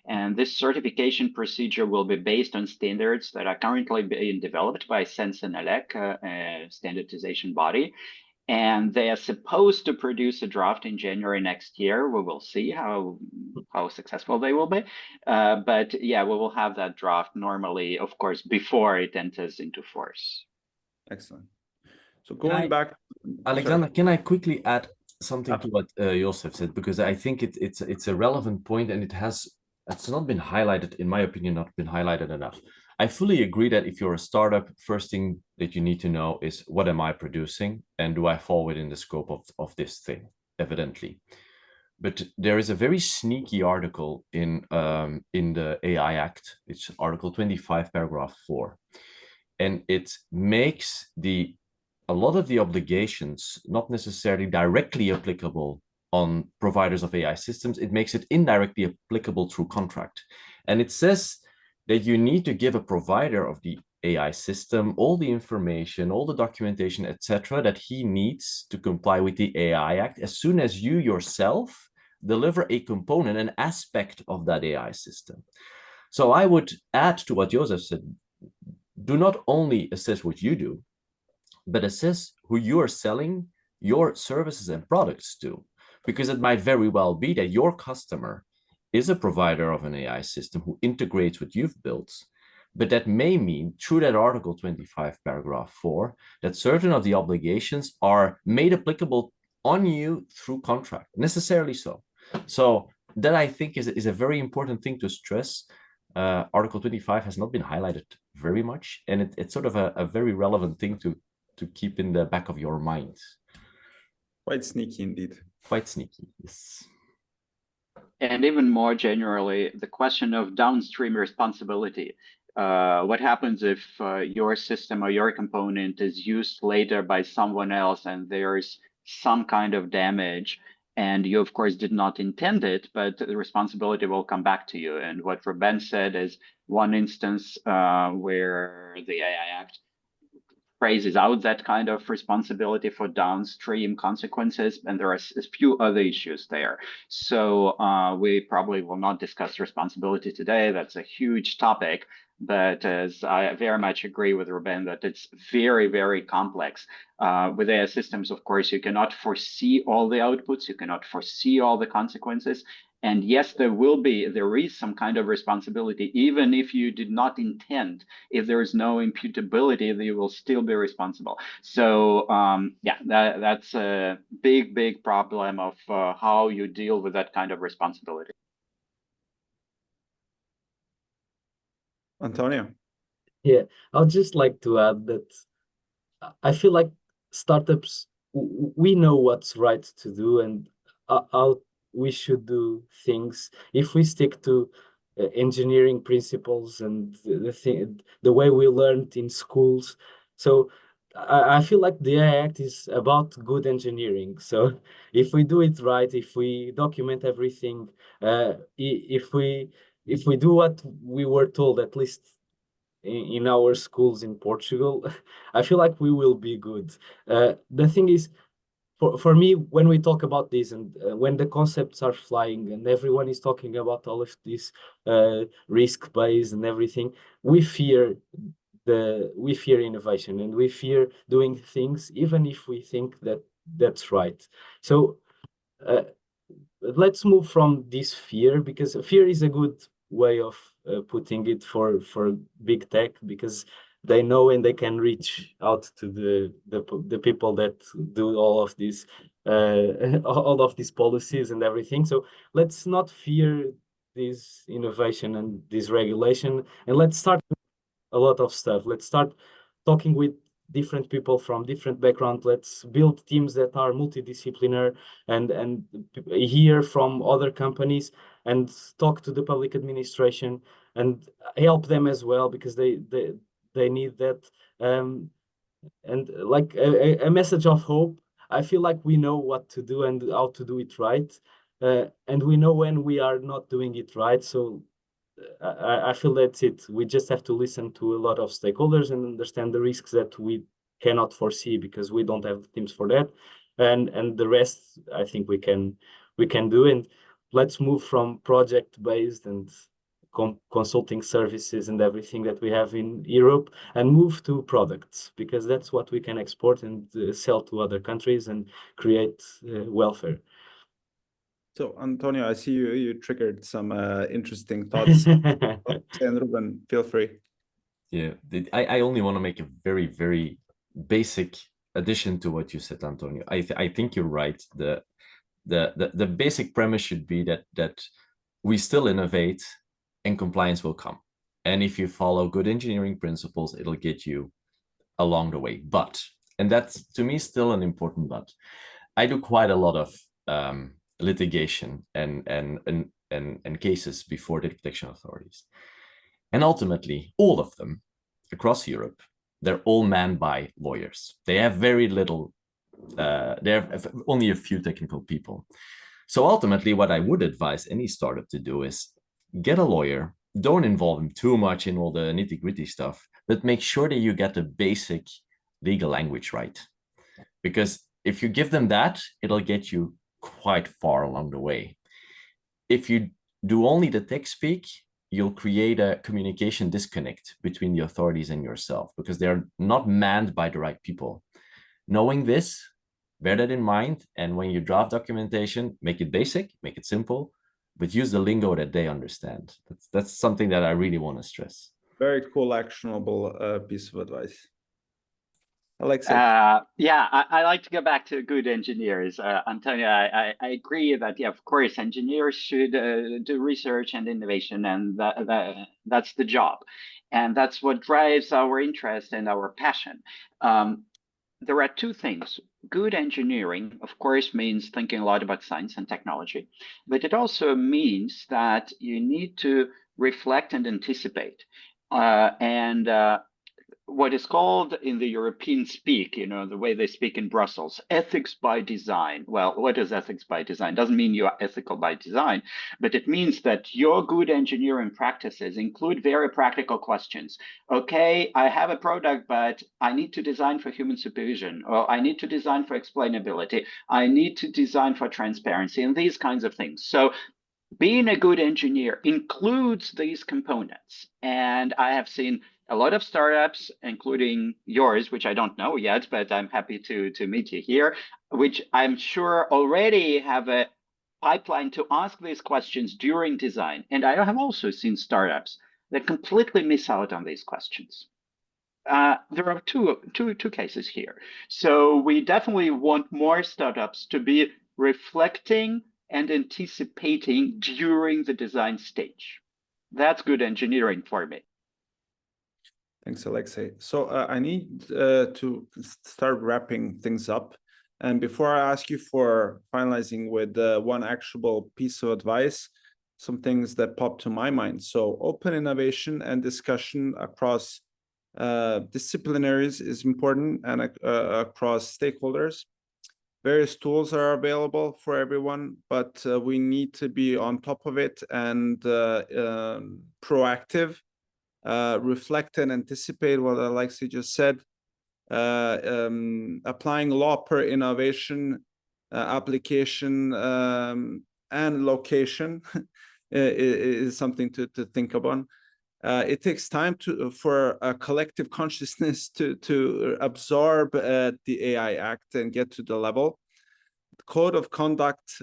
And this certification procedure will be based on standards that are currently being developed by Sense and ELEC, a standardization body. And they are supposed to produce a draft in January next year. We will see how successful they will be. But yeah, we will have that draft normally, of course, before it enters into force. Excellent. So going back, Alexander, can I quickly add something to what Joseph said? Because I think it's a relevant point, and it's not been highlighted, in my opinion, not been highlighted enough. I fully agree that if you're a startup, first thing that you need to know is, what am I producing, and do I fall within the scope of this thing? Evidently. But there is a very sneaky article in the AI Act. It's Article 25, paragraph 4. And it makes a lot of the obligations not necessarily directly applicable on providers of AI systems. It makes it indirectly applicable through contract. And it says that you need to give a provider of the AI system all the information, all the documentation, etc., that he needs to comply with the AI Act as soon as you yourself deliver a component, an aspect of that AI system. So I would add to what Joseph said, do not only assess what you do, but assess who you are selling your services and products to, because it might very well be that your customer is a provider of an AI system who integrates what you've built, but that may mean through that Article 25, paragraph 4, that certain of the obligations are made applicable on you through contract, necessarily so. So that I think is a very important thing to stress. Article 25 has not been highlighted very much, and it's sort of a very relevant thing to keep in the back of your mind. Quite sneaky indeed. Quite sneaky, yes. And even more generally, the question of downstream responsibility. What happens if your system or your component is used later by someone else and there's some kind of damage, and you, of course, did not intend it, but the responsibility will come back to you. And what Ruben said is one instance where the AI Act phrases out that kind of responsibility for downstream consequences, and there are a few other issues there. So we probably will not discuss responsibility today. That's a huge topic, but as I very much agree with Ruben that it's very, very complex. With AI systems, of course, you cannot foresee all the outputs, you cannot foresee all the consequences. And yes, there is some kind of responsibility, even if you did not intend. If there is no imputability, you will still be responsible. So yeah, that's a big, big problem of how you deal with that kind of responsibility. Antonio. Yeah, I'd just like to add that I feel like startups, we know what's right to do and how we should do things if we stick to engineering principles and the way we learned in schools. So I feel like the AI Act is about good engineering. So if we do it right, if we document everything, if we do what we were told, at least in our schools in Portugal, I feel like we will be good. The thing is, for me, when we talk about this and when the concepts are flying and everyone is talking about all of this risk based and everything, we fear innovation and we fear doing things even if we think that that's right. So let's move from this fear, because fear is a good way of putting it for big tech, because they know and they can reach out to the people that do all of these all of these policies and everything. So let's not fear this innovation and this regulation, and let's start a lot of stuff. Let's start talking with different people from different backgrounds. Let's build teams that are multidisciplinary and hear from other companies and talk to the public administration and help them as well, because they need that. And like a message of hope. I feel like we know what to do and how to do it right. And we know when we are not doing it right. So I feel that's it. We just have to listen to a lot of stakeholders and understand the risks that we cannot foresee because we don't have the teams for that. And the rest, I think we can do. And let's move from project-based and consulting services and everything that we have in Europe and move to products, because that's what we can export and sell to other countries and create welfare. So, Antonio, I see you triggered some interesting thoughts. And Ruben, feel free. Yeah, I only want to make a very, very basic addition to what you said, Antonio. I think you're right. The basic premise should be that we still innovate and compliance will come. And if you follow good engineering principles, it'll get you along the way. But, and that's to me still an important but, I do quite a lot of litigation and cases before the protection authorities. And ultimately, all of them across Europe, they're all manned by lawyers. They have very little, they have only a few technical people. So ultimately, what I would advise any startup to do is get a lawyer, don't involve them too much in all the nitty-gritty stuff, but make sure that you get the basic legal language right. Because if you give them that, it'll get you quite far along the way. if you do only the tech speak, you'll create a communication disconnect between the authorities and yourself because they're not manned by the right people. Knowing this, bear that in mind. And when you draft documentation, make it basic, make it simple, but use the lingo that they understand. That's something that I really want to stress. Very cool, actionable piece of advice. Alexei. Yeah, I like to go back to good engineers. Antonio, I agree that, yeah, of course, engineers should do research and innovation, and that's the job. And that's what drives our interest and our passion. There are two things. Good engineering, of course, means thinking a lot about science and technology, but it also means that you need to reflect and anticipate. What is called in the European speak, the way they speak in Brussels, ethics by design. Well, what is ethics by design? Doesn't mean you are ethical by design, but it means that your good engineering practices include very practical questions. Okay, I have a product, but I need to design for human supervision, or I need to design for explainability. I need to design for transparency and these kinds of things. So being a good engineer includes these components. And I have seen a lot of startups, including yours, which I don't know yet, but I'm happy to meet you here, which I'm sure already have a pipeline to ask these questions during design. And I have also seen startups that completely miss out on these questions. There are two cases here. So we definitely want more startups to be reflecting and anticipating during the design stage. That's good engineering for me. Thanks, Alexei. So I need to start wrapping things up. And before I ask you for finalizing with one actionable piece of advice, some things that pop to my mind. So open innovation and discussion across disciplinaries is important, and across stakeholders. Various tools are available for everyone, but we need to be on top of it and proactive. Reflect and anticipate what Alexei just said. Applying law per innovation, application, and location is something to think about. It takes time for a collective consciousness to absorb the AI Act and get to the level. Code of conduct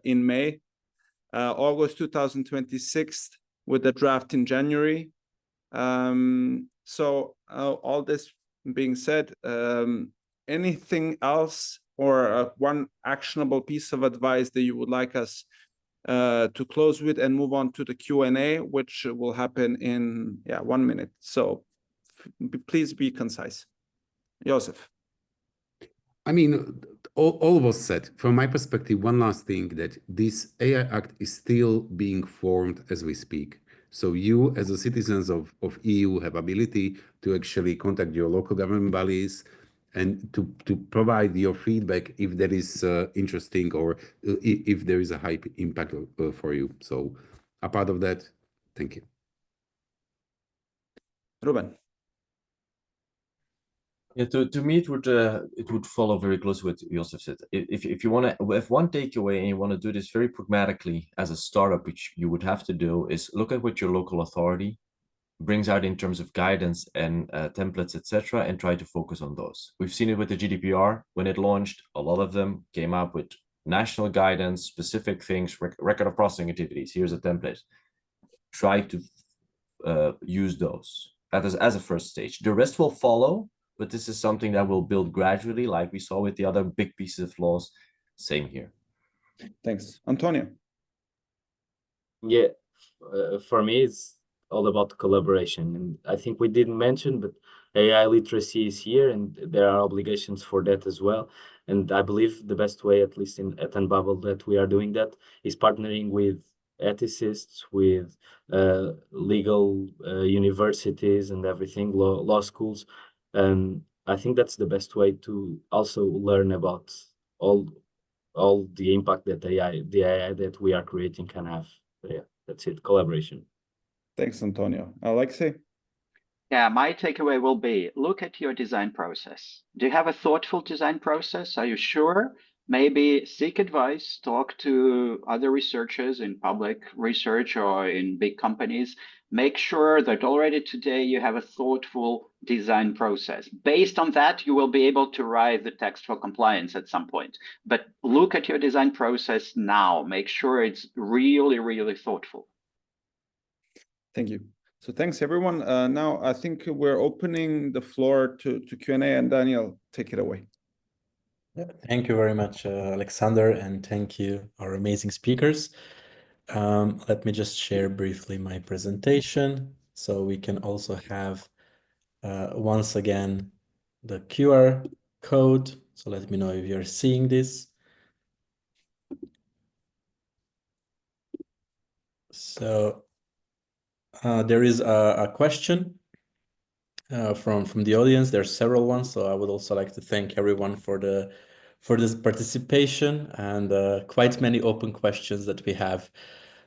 in May, August 2026, with the draft in January. So all this being said, anything else or one actionable piece of advice that you would like us to close with and move on to the Q&A, which will happen in 1 minute. So please be concise. Joseph. I mean, all was said. From my perspective, one last thing, that this AI Act is still being formed as we speak. So you, as a citizens of EU, have ability to actually contact your local government bodies and to provide your feedback if that is interesting or if there is a high impact for you. So a part of that, thank you. Ruben. Yeah, to me, it would follow very close what Joseph said. If you want to, if one takeaway and you want to do this very pragmatically as a startup, which you would have to do, is look at what your local authority brings out in terms of guidance and templates, etc., and try to focus on those. We've seen it with the GDPR when it launched. A lot of them came up with national guidance, specific things, record of processing activities. Here's a template. Try to use those as a first stage. The rest will follow, but this is something that will build gradually, like we saw with the other big pieces of laws. Same here. Thanks. Antonio. Yeah, for me, it's all about collaboration. And I think we didn't mention, but AI literacy is here, and there are obligations for that as well. And I believe the best way, at least at Unbubble, that we are doing that is partnering with ethicists, with legal universities and everything, law schools. I think that's the best way to also learn about all the impact that the AI that we are creating can have. So yeah, that's it. Collaboration. Thanks, Antonio. Alexei? Yeah, my takeaway will be, look at your design process. Do you have a thoughtful design process? Are you sure maybe seek advice, talk to other researchers in public research or in big companies. Make sure that already today you have a thoughtful design process. Based on that, you will be able to write the text for compliance at some point. But look at your design process now. Make sure it's really, really thoughtful. Thank you. So thanks, everyone. Now, I think we're opening the floor to Q&A, and Daniel, take it away. Thank you very much, Alexander, and thank you, our amazing speakers. Let me just share briefly my presentation so we can also have, once again, the QR code. So let me know if you're seeing this. So there is a question from the audience. There's several ones, so I would also like to thank everyone for this participation and quite many open questions that we have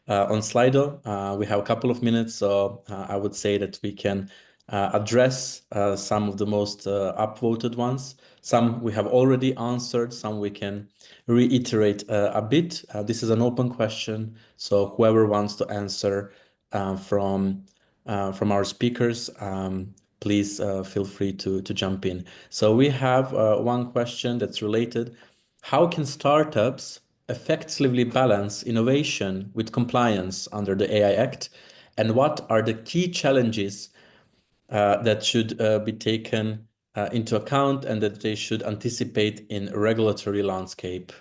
on Slido. We have a couple of minutes, so I would say that we can address some of the most upvoted ones. Some we have already answered, some we can reiterate a bit. This is an open question, so whoever wants to answer from our speakers, please feel free to jump in. So we have one question that's related. How can startups effectively balance innovation with compliance under the AI Act? And what are the key challenges that should be taken into account and that they should anticipate in a regulatory landscape?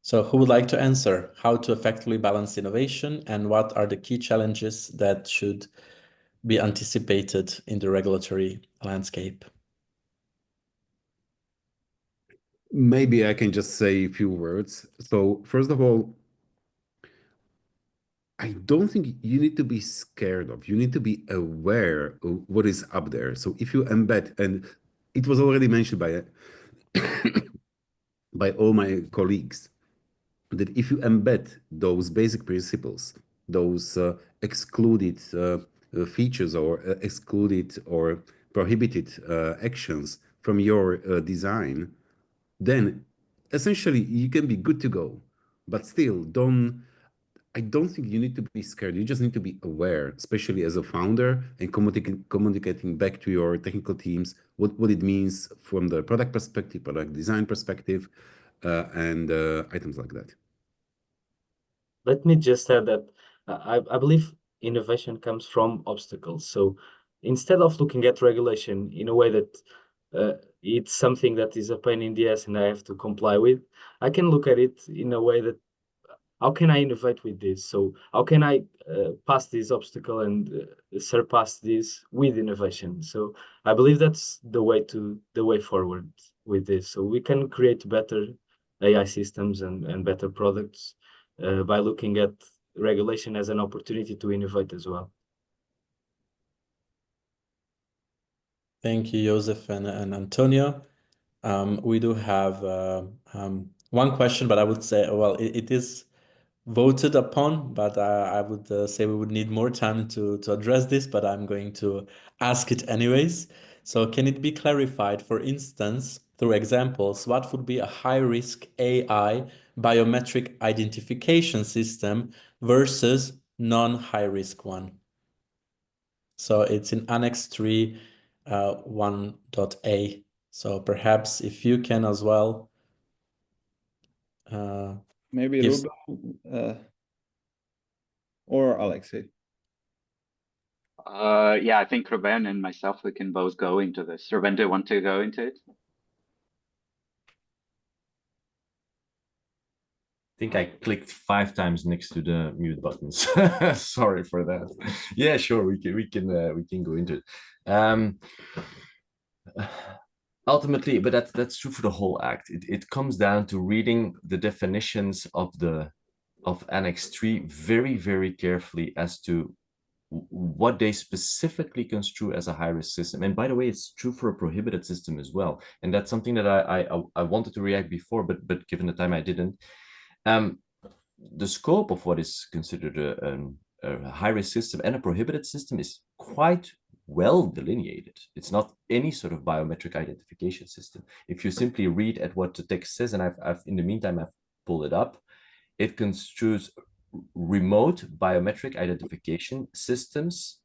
So who would like to answer how to effectively balance innovation and what are the key challenges that should be anticipated in the regulatory landscape? Maybe I can just say a few words. So first of all, I don't think you need to be scared of. You need to be aware of what is up there. So if you embed, and it was already mentioned by by all my colleagues, that if you embed those basic principles, those excluded features or excluded or prohibited actions from your design, then essentially you can be good to go. But still, I don't think you need to be scared. You just need to be aware, especially as a founder, and communicating back to your technical teams what it means from the product perspective, product design perspective, and items like that. Let me just add that I believe innovation comes from obstacles. So instead of looking at regulation in a way that it's something that is a pain in the ass and I have to comply with, I can look at it in a way that how can I innovate with this? So how can I pass this obstacle and surpass this with innovation? So I believe that's the way forward with this. So we can create better AI systems and better products by looking at regulation as an opportunity to innovate as well. Thank you, Joseph and Antonio. We do have one question, but I would say, well, it is voted upon, but I would say we would need more time to address this, but I'm going to ask it anyways. So can it be clarified, for instance, through examples, what would be a high-risk AI biometric identification system versus non-high-risk one? So it's in Annex 3, 1.a. So perhaps if you can as well. Maybe Yes. Ruben or Alexei. Yeah, I think Ruben and myself, we can both go into this. Ruben, do you want to go into it? I think I clicked 5 times next to the mute buttons. Sorry for that. Yeah, sure, we can go into it. Ultimately, but that's true for the whole act. It comes down to reading the definitions of Annex 3 very, very carefully as to what they specifically construe as a high-risk system. And by the way, it's true for a prohibited system as well. And that's something that I wanted to react before, but given the time I didn't. The scope of what is considered a high-risk system and a prohibited system is quite well delineated. It's not any sort of biometric identification system. If you simply read at what the text says, and I've in the meantime I've pulled it up, it construes remote biometric identification systems,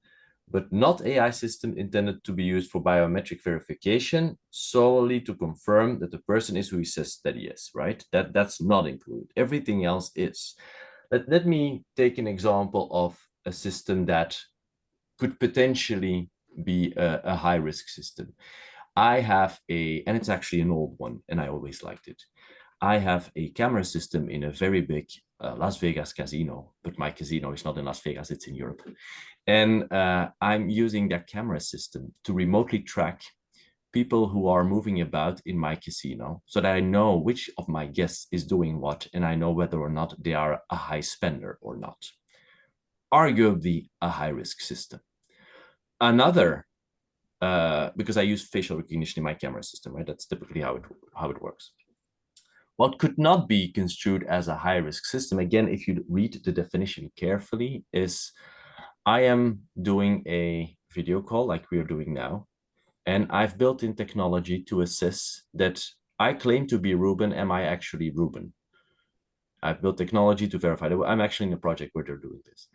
but not AI system intended to be used for biometric verification solely to confirm that the person is who he says that he is, right? That's not included. Everything else is. Let me take an example of a system that could potentially be a high-risk system. I have and it's actually an old one, and I always liked it. I have a camera system in a very big Las Vegas casino, but my casino is not in Las Vegas, it's in Europe. And I'm using that camera system to remotely track people who are moving about in my casino so that I know which of my guests is doing what, and I know whether or not they are a high spender or not. Arguably a high-risk system. Another, because I use facial recognition in my camera system, right? That's typically how it works. What could not be construed as a high-risk system, again, if you read the definition carefully, is I am doing a video call like we're doing now, and I've built in technology to assess that I claim to be Ruben. Am I actually Ruben? I've built technology to verify that I'm actually in a project where they're doing this.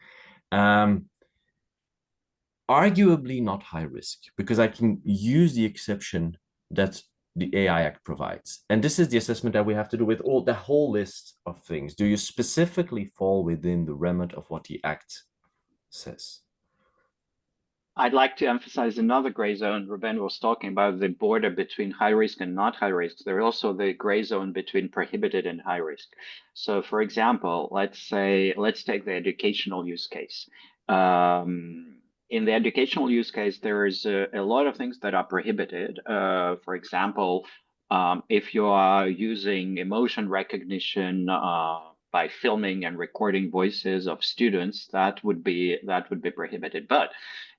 Arguably not high risk, because I can use the exception that the AI Act provides. And this is the assessment that we have to do with the whole list of things. Do you specifically fall within the remit of what the Act says? I'd like to emphasize another gray zone. Ruben was talking about the border between high risk and not high risk. There's also the gray zone between prohibited and high risk. So for example, let's take the educational use case. In the educational use case, there is a lot of things that are prohibited. For example, if you are using emotion recognition by filming and recording voices of students, that would be prohibited. But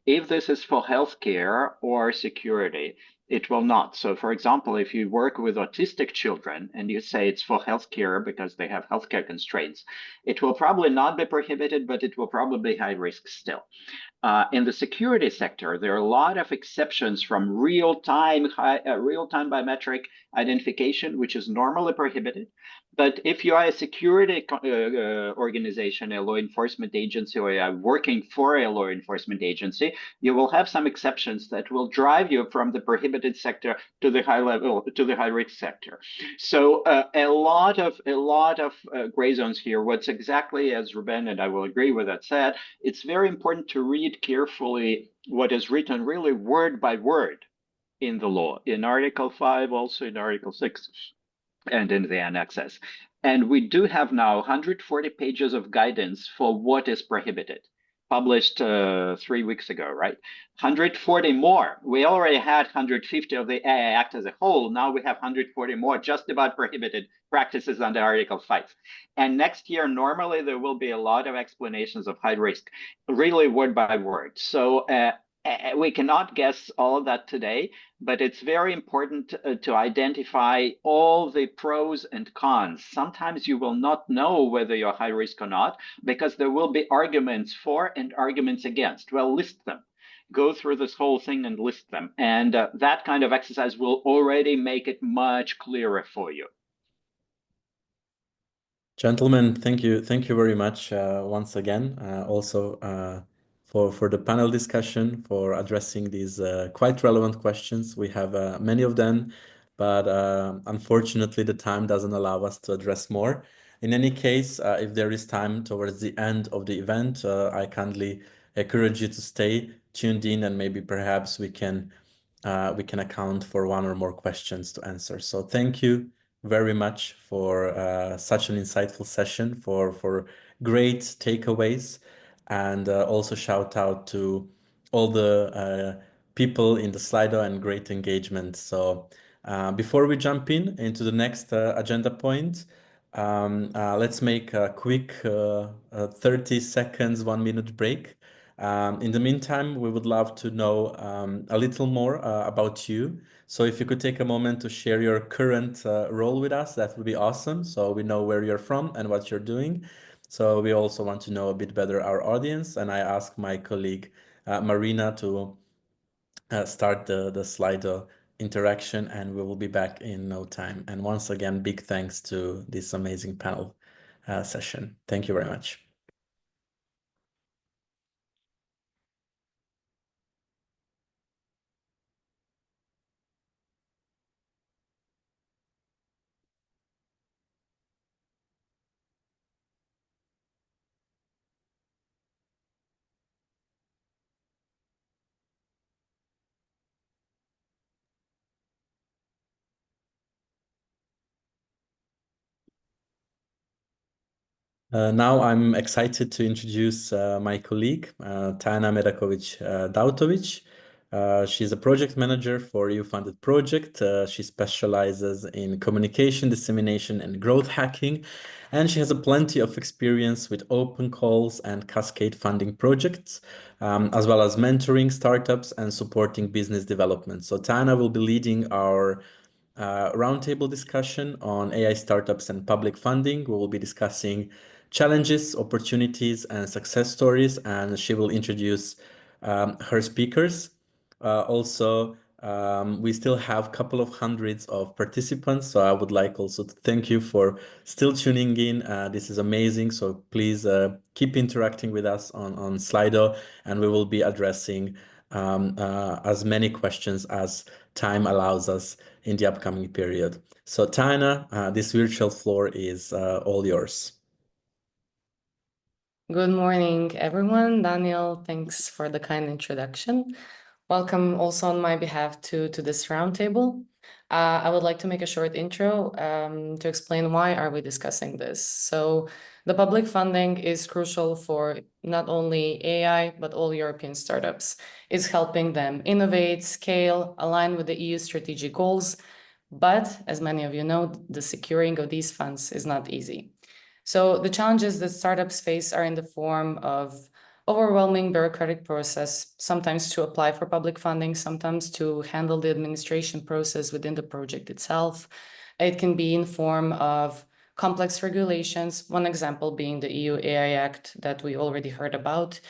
if this is for healthcare or security, it will not. So for example, if you work with autistic children and you say it's for healthcare because they have healthcare constraints, it will probably not be prohibited, but it will probably be high risk still. In the security sector, there are a lot of exceptions from real-time biometric identification, which is normally prohibited. But if you are a security organization, a law enforcement agency, or you are working for a law enforcement agency, you will have some exceptions that will drive you from the prohibited sector to the high risk sector. So a lot of gray zones here. What's exactly, as Ruben and I will agree with that said, it's very important to read carefully what is written really word by word in the law, in Article 5, also in Article 6, and in the annexes. And we do have now 140 pages of guidance for what is prohibited, published 3 weeks ago, right? 140 more. We already had 150 of the AI Act as a whole. Now we have 140 more just about prohibited practices under Article 5. And next year, normally there will be a lot of explanations of high risk, really word by word. So we cannot guess all of that today, but it's very important to identify all the pros and cons. Sometimes you will not know whether you're high risk or not, because there will be arguments for and arguments against. Well, list them. Go through this whole thing and list them. And that kind of exercise will already make it much clearer for you. Gentlemen, thank you very much once again. Also for the panel discussion, for addressing these quite relevant questions. We have many of them, but unfortunately the time doesn't allow us to address more. In any case, if there is time towards the end of the event, I kindly encourage you to stay tuned in, and maybe perhaps we can account for one or more questions to answer. So thank you very much for such an insightful session, for great takeaways, and also shout out to all the people in the Slido and great engagement. So before we jump into the next agenda point, let's make a quick 30 seconds, 1 minute break. In the meantime, we would love to know a little more about you. So if you could take a moment to share your current role with us, that would be awesome. So we know where you're from and what you're doing. So we also want to know a bit better our audience. And I asked my colleague Marina to start the Slido interaction, and we will be back in no time. And once again, big thanks to this amazing panel session. Thank you very much. Now I'm excited to introduce my colleague, Tajana Medakovic-Dautovic. She's a project manager for EU-funded project. She specializes in communication, dissemination, and growth hacking. And she has a plenty of experience with open calls and cascade funding projects, as well as mentoring startups and supporting business development. So Tajana will be leading our roundtable discussion on AI startups and public funding. We will be discussing challenges, opportunities, and success stories, and she will introduce her speakers. We still have a couple of hundreds of participants, so I would like also to thank you for still tuning in. This is amazing, so please keep interacting with us on Slido, and we will be addressing as many questions as time allows us in the upcoming period. So Tajana, this virtual floor is all yours. Good morning, everyone. Daniel, thanks for the kind introduction. Welcome also on my behalf to this roundtable. I would like to make a short intro to explain why are we discussing this. So the public funding is crucial for not only AI, but all European startups. It's helping them innovate, scale, align with the EU strategic goals. But as many of you know, the securing of these funds is not easy. So the challenges that startups face are in the form of overwhelming bureaucratic process, sometimes to apply for public funding, sometimes to handle the administration process within the project itself. It can be in form of complex regulations, one example being the EU AI Act that we already heard about,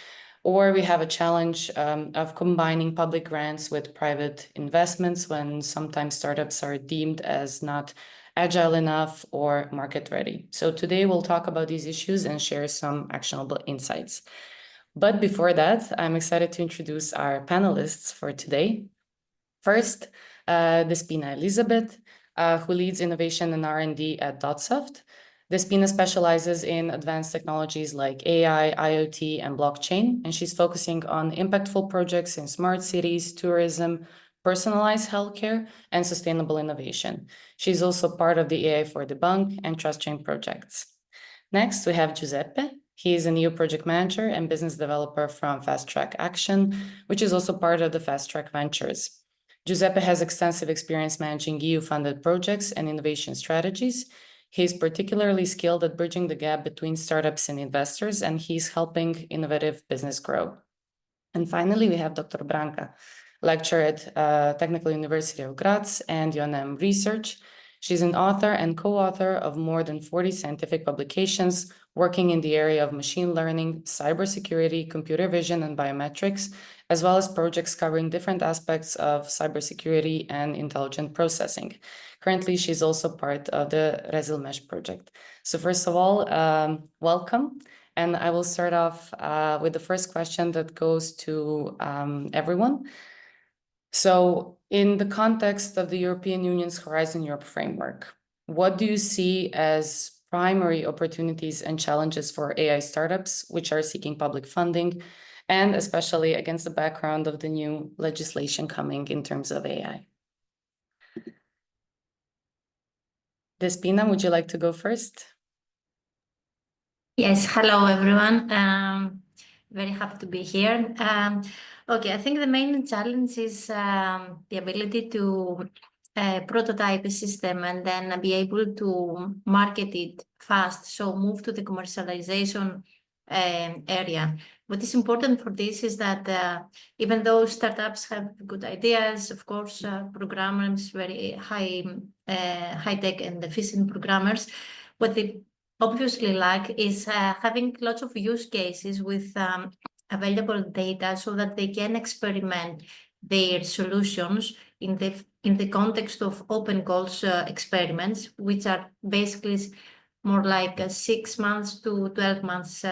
or we have a challenge of combining public grants with private investments when sometimes startups are deemed as not agile enough or market ready. So today we'll talk about these issues and share some actionable insights. But before that, I'm excited to introduce our panelists for today. First, Despina Elizabeth, who leads innovation and R&D at Dotsoft. Despina specializes in advanced technologies like AI, IoT, and blockchain, and she's focusing on impactful projects in smart cities, tourism, personalized healthcare, and sustainable innovation. She's also part of the AI for the Bank and Trust Chain projects. Next, we have Giuseppe. He is a new project manager and business developer from Fast Track Action, which is also part of the Fast Track Ventures. Giuseppe has extensive experience managing EU-funded projects and innovation strategies. He's particularly skilled at bridging the gap between startups and investors, and he's helping innovative business grow. And finally, we have Dr. Branka, lecturer at Technical University of Graz and UNM Research. She's an author and co-author of more than 40 scientific publications, working in the area of machine learning, cybersecurity, computer vision, and biometrics, as well as projects covering different aspects of cybersecurity and intelligent processing. Currently, she's also part of the ResilMesh project. So first of all, welcome. And I will start off with the first question that goes to everyone. So in the context of the European Union's Horizon Europe framework, what do you see as primary opportunities and challenges for AI startups which are seeking public funding, and especially against the background of the new legislation coming in terms of AI? Despina, would you like to go first? Yes, hello everyone. Very happy to be here. Okay, I think the main challenge is the ability to prototype a system and then be able to market it fast, so move to the commercialization area. What is important for this is that even though startups have good ideas, of course, programmers, very high-tech and efficient programmers, what they obviously like is having lots of use cases with available data so that they can experiment their solutions in the context of open goals experiments, which are basically more like 6 months to 12 months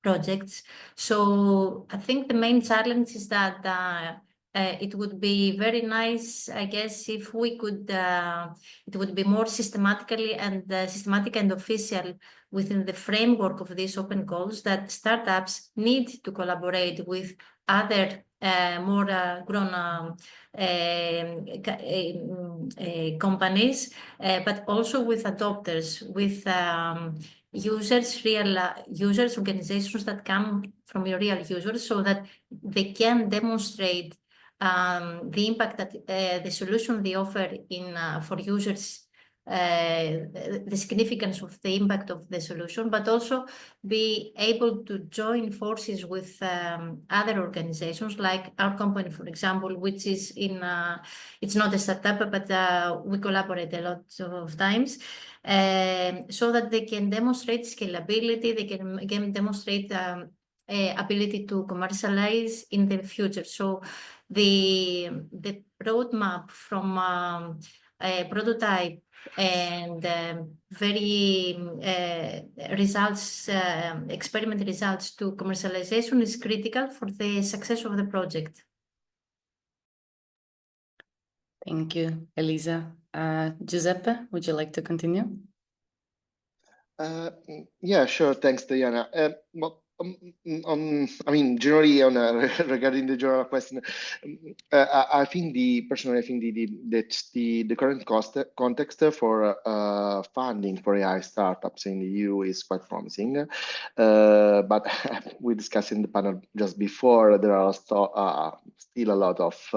projects. So I think the main challenge is that it would be very nice, I guess, if we could, it would be more systematic and official within the framework of these open goals, that startups need to collaborate with other more grown companies, but also with adopters, with users, real users, organizations that come from your real users, so that they can demonstrate the impact that the solution they offer in for users, the significance of the impact of the solution, but also be able to join forces with other organizations like our company, for example, which is in, it's not a startup, but we collaborate a lot of times, so that they can demonstrate scalability, they can demonstrate ability to commercialize in the future. So the roadmap from a prototype and very experiment results to commercialization is critical for the success of the project. Thank you, Elisa. Giuseppe, would you like to continue? Yeah, sure. Thanks, Diana. Well, I mean, generally, regarding the general question, I think personally, I think the current context for funding for AI startups in the EU is quite promising. But we discussed in the panel just before, there are still a lot of,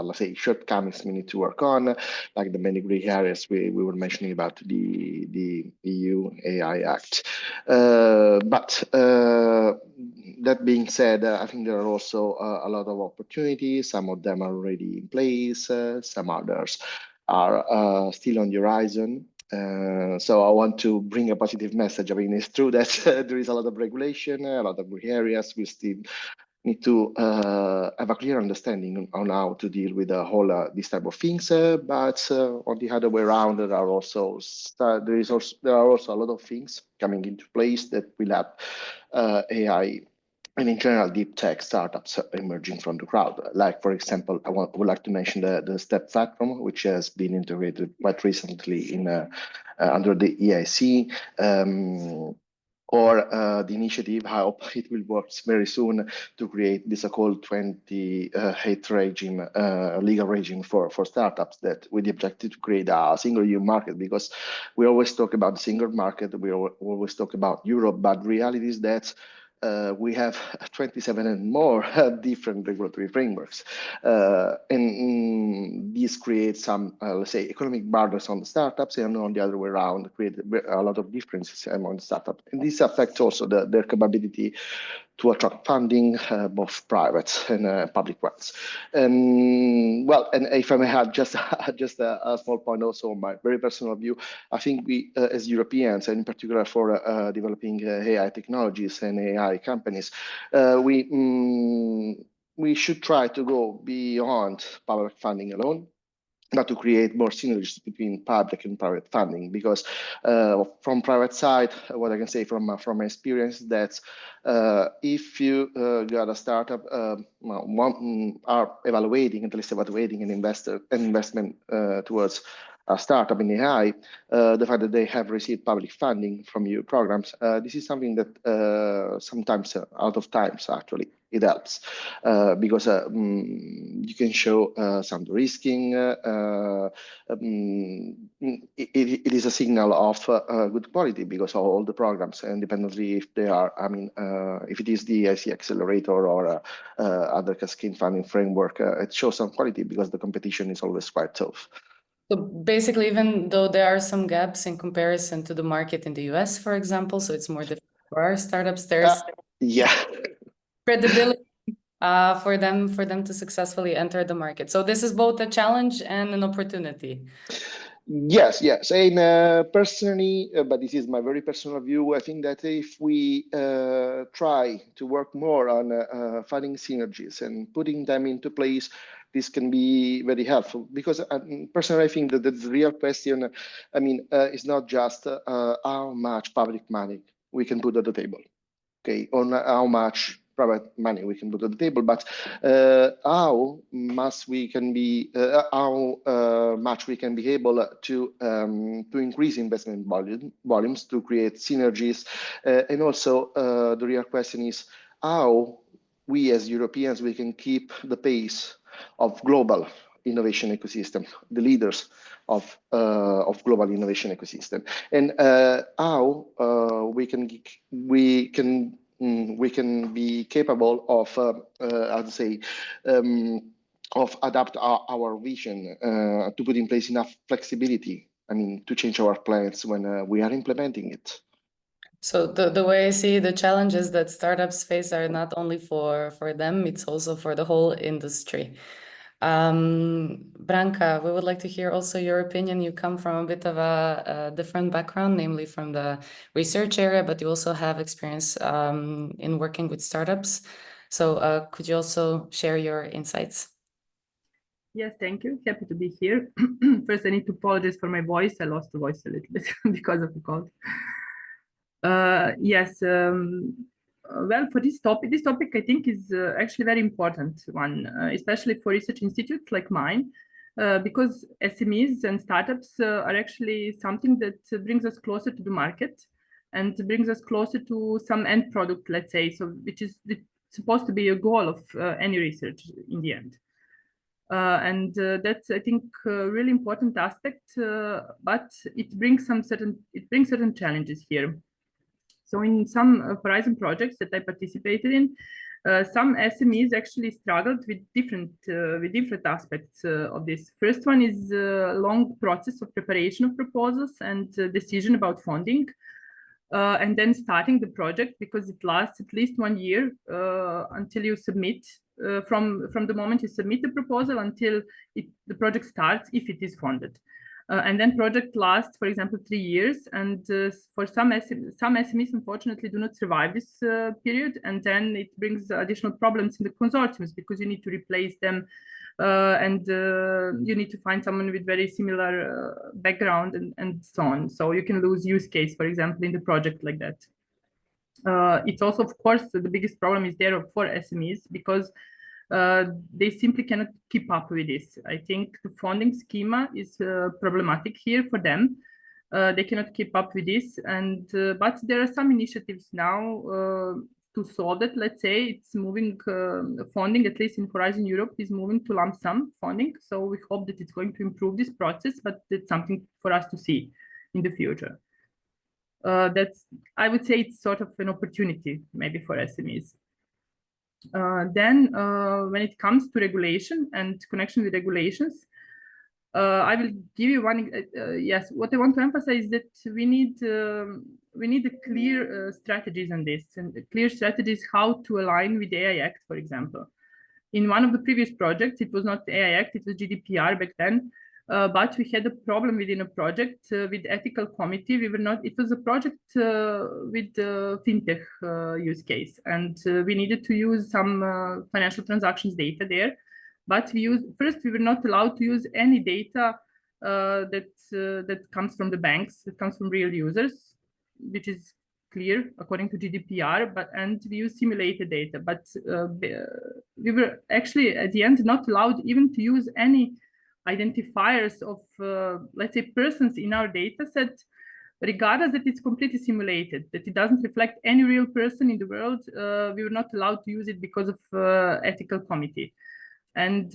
let's say, shortcomings we need to work on, like the many gray areas we were mentioning about the EU AI Act. But that being said, I think there are also a lot of opportunities. Some of them are already in place. Some others are still on the horizon. So I want to bring a positive message. I mean, it's true that there is a lot of regulation, a lot of gray areas. We still need to have a clear understanding on how to deal with these type of things. But on the other way around, there are also a lot of things coming into place that will have AI and in general deep tech startups emerging from the crowd. Like, for example, I would like to mention the STEP platform, which has been integrated quite recently in under the EIC. Or the initiative, I hope it will work very soon, to create this so-called 28 regime, legal regime for startups, that with the objective to create a single EU market, because we always talk about the single market, we always talk about Europe, but the reality is that we have 27 and more different regulatory frameworks. And this creates some, let's say, economic burdens on the startups, and on the other way around, create a lot of differences among startups. And this affects also their capability to attract funding, both private and public ones. And well, and if I may add just a small point also on my very personal view, I think we, as Europeans, and in particular for developing AI technologies and AI companies, we should try to go beyond public funding alone, not to create more synergies between public and private funding, because from private side, what I can say from my experience, that if you got a startup, are evaluating, at least evaluating an investment towards a startup in AI, the fact that they have received public funding from EU programs, this is something that sometimes, out of times actually, it helps, because you can show some de-risking. It is a signal of good quality, because all the programs, independently if they are, I mean, if it is the IC accelerator or other cascade funding framework, it shows some quality, because the competition is always quite tough. So basically, even though there are some gaps in comparison to the market in the US, for example, so it's more difficult for our startups, there's credibility for them to successfully enter the market. So this is both a challenge and an opportunity. Yes, yes. And personally, but this is my very personal view, I think that if we try to work more on finding synergies and putting them into place, this can be very helpful. Because personally, I think that the real question, I mean, is not just how much public money we can put at the table, okay, on how much private money we can put on the table, but how much we can be, much we can be able to increase investment volumes to create synergies, and also the real question is how we as Europeans we can keep the pace of global innovation ecosystem, the leaders of global innovation ecosystem, and how we can be capable of, I'd say, of adapt our vision to put in place enough flexibility. I mean, to change our plans when we are implementing it. So the way I see the challenges that startups face are not only for them, it's also for the whole industry. Branka, we would like to hear also your opinion. You come from a bit of a different background, namely from the research area, but you also have experience in working with startups. So could you also share your insights? Yes, thank you. Happy to be here. First, I need to apologize for my voice. I lost the voice a little bit because of the cold. Yes. Well, for this topic I think is actually very important one, especially for research institutes like mine, because SMEs and startups are actually something that brings us closer to the market and brings us closer to some end product, let's say, so which is supposed to be a goal of any research in the end. And that's, I think, a really important aspect, but it brings certain challenges here. So in some Horizon projects that I participated in, some SMEs actually struggled with different aspects of this. First one is a long process of preparation of proposals and decision about funding, and then starting the project, because it lasts at least 1 year until you submit, from the moment you submit the proposal until the project starts, if it is funded. And then project lasts, for example, 3 years, and for some SMEs unfortunately do not survive this period, and then it brings additional problems in the consortiums, because you need to replace them, and you need to find someone with very similar background and so on. So you can lose use case, for example, in the project like that. It's also, of course, the biggest problem is there for SMEs, because they simply cannot keep up with this. I think the funding schema is problematic here for them. They cannot keep up with this, and but there are some initiatives now to solve that. Let's say it's moving, funding, at least in Horizon Europe, is moving to lump sum funding. So we hope that it's going to improve this process, but it's something for us to see in the future. I would say it's sort of an opportunity maybe for SMEs. Then when it comes to regulation and connection with regulations, I will give you one. Yes, what I want to emphasize is that we need a clear strategies on this, and clear strategies how to align with the AI Act, for example. In one of the previous projects, it was not the AI Act, it was GDPR back then. But we had a problem within a project with ethical committee. It was a project with fintech use case, and we needed to use some financial transactions data there. But we were not allowed to use any data that comes from the banks, that comes from real users, which is clear according to GDPR, and we use simulated data. But we were actually at the end not allowed even to use any identifiers of, let's say, persons in our data set, regardless that it's completely simulated, that it doesn't reflect any real person in the world. We were not allowed to use it because of ethical committee. And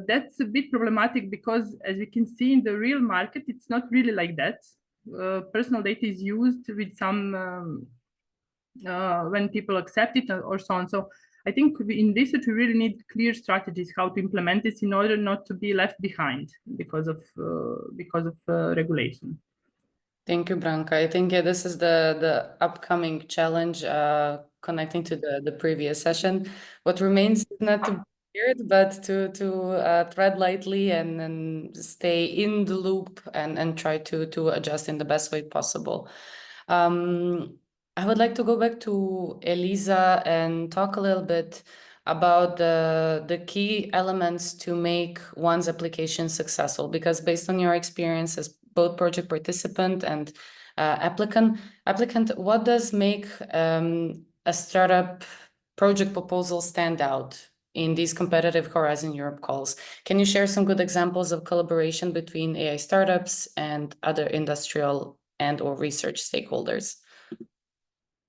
that's a bit problematic, because as we can see in the real market, it's not really like that. Personal data is used with some, when people accept it or so on. So I think in research, we really need clear strategies how to implement this in order not to be left behind because of regulation. Thank you, Branka. I think this is the upcoming challenge connecting to the previous session. What remains is not to weird, but to tread lightly and stay in the loop and try to adjust in the best way possible. I would like to go back to Elisa and talk a little bit about the key elements to make one's application successful, because based on your experience as both project participant and applicant, what does make a startup project proposal stand out in these competitive Horizon Europe calls? Can you share some good examples of collaboration between AI startups and other industrial and or research stakeholders?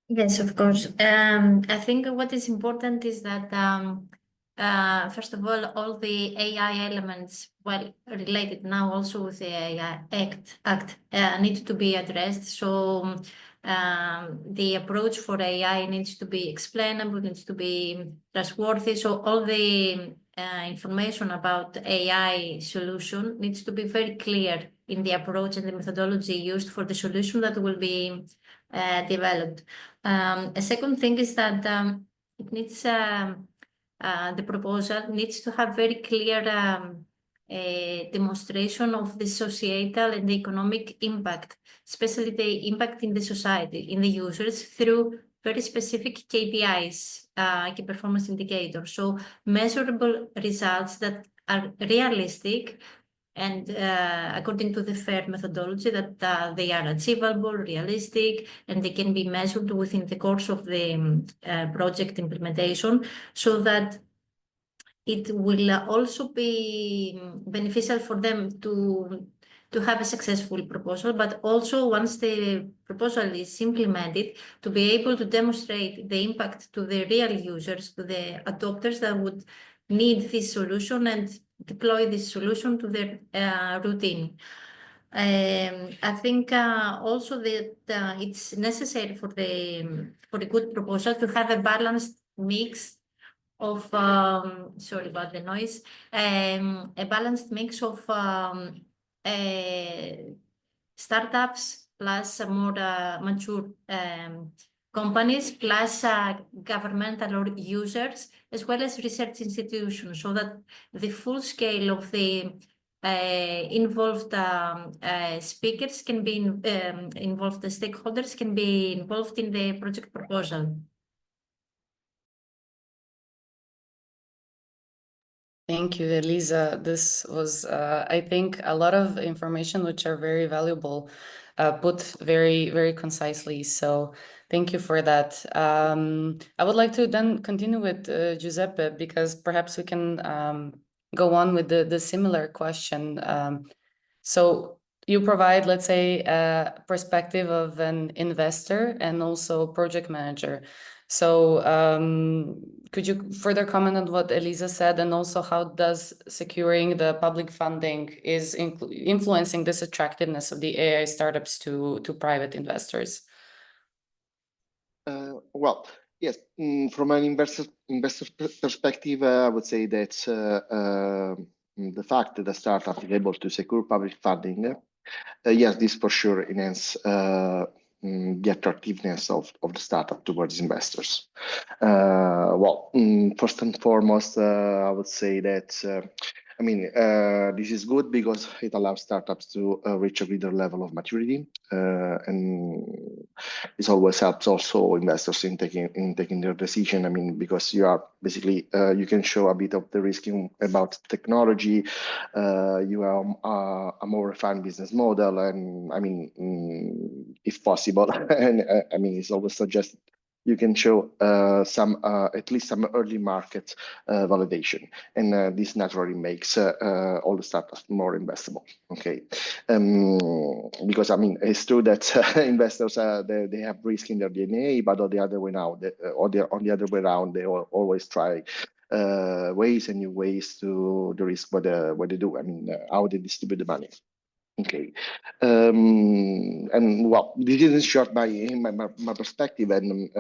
Yes, of course. I think what is important is that first of all the AI elements, well, related now also with the AI Act need to be addressed. So the approach for AI needs to be explainable, needs to be trustworthy. So all the information about AI solution needs to be very clear in the approach and the methodology used for the solution that will be developed. A second thing is that it needs the proposal needs to have very clear demonstration of the societal and the economic impact, especially the impact in the society, in the users, through very specific KPIs, key performance indicators. So measurable results that are realistic and according to the FAIR methodology, that they are achievable, realistic, and they can be measured within the course of the project implementation, so that it will also be beneficial for them to have a successful proposal, but also once the proposal is implemented, to be able to demonstrate the impact to the real users, to the adopters that would need this solution and deploy this solution to their routine. I think also that it's necessary for a good proposal to have a balanced mix of sorry about the noise, a balanced mix of startups plus more mature companies plus governmental or users, as well as research institutions, so that the full scale of the involved speakers can be involved, the stakeholders can be involved in the project proposal. Thank you, Elisa. This was, I think, a lot of information which are very valuable, put very, very concisely. So thank you for that. I would like to then continue with Giuseppe, because perhaps we can go on with the similar question. So you provide, let's say, a perspective of an investor and also project manager. So could you further comment on what Elisa said, and also how does securing the public funding is influencing this attractiveness of the AI startups to private investors? Well, yes, from an investor perspective, I would say that the fact that the startup is able to secure public funding, yes, this for sure enhance the attractiveness of the startup towards investors. Well, first and foremost, I would say that I mean, this is good because it allows startups to reach a greater level of maturity, and this always helps also investors in taking their decision. I mean, because you are basically you can show a bit of the risk about technology. You have a more refined business model, and I mean, if possible, and I mean, it's always suggested you can show some at least some early market validation, and this naturally makes all the startups more investable. Okay, because I mean it's true that investors they have risk in their DNA, but on the other way now, on the other way around, they always try ways and new ways to the risk what they do. I mean how they distribute the money. Okay, and well, this is in short my perspective, and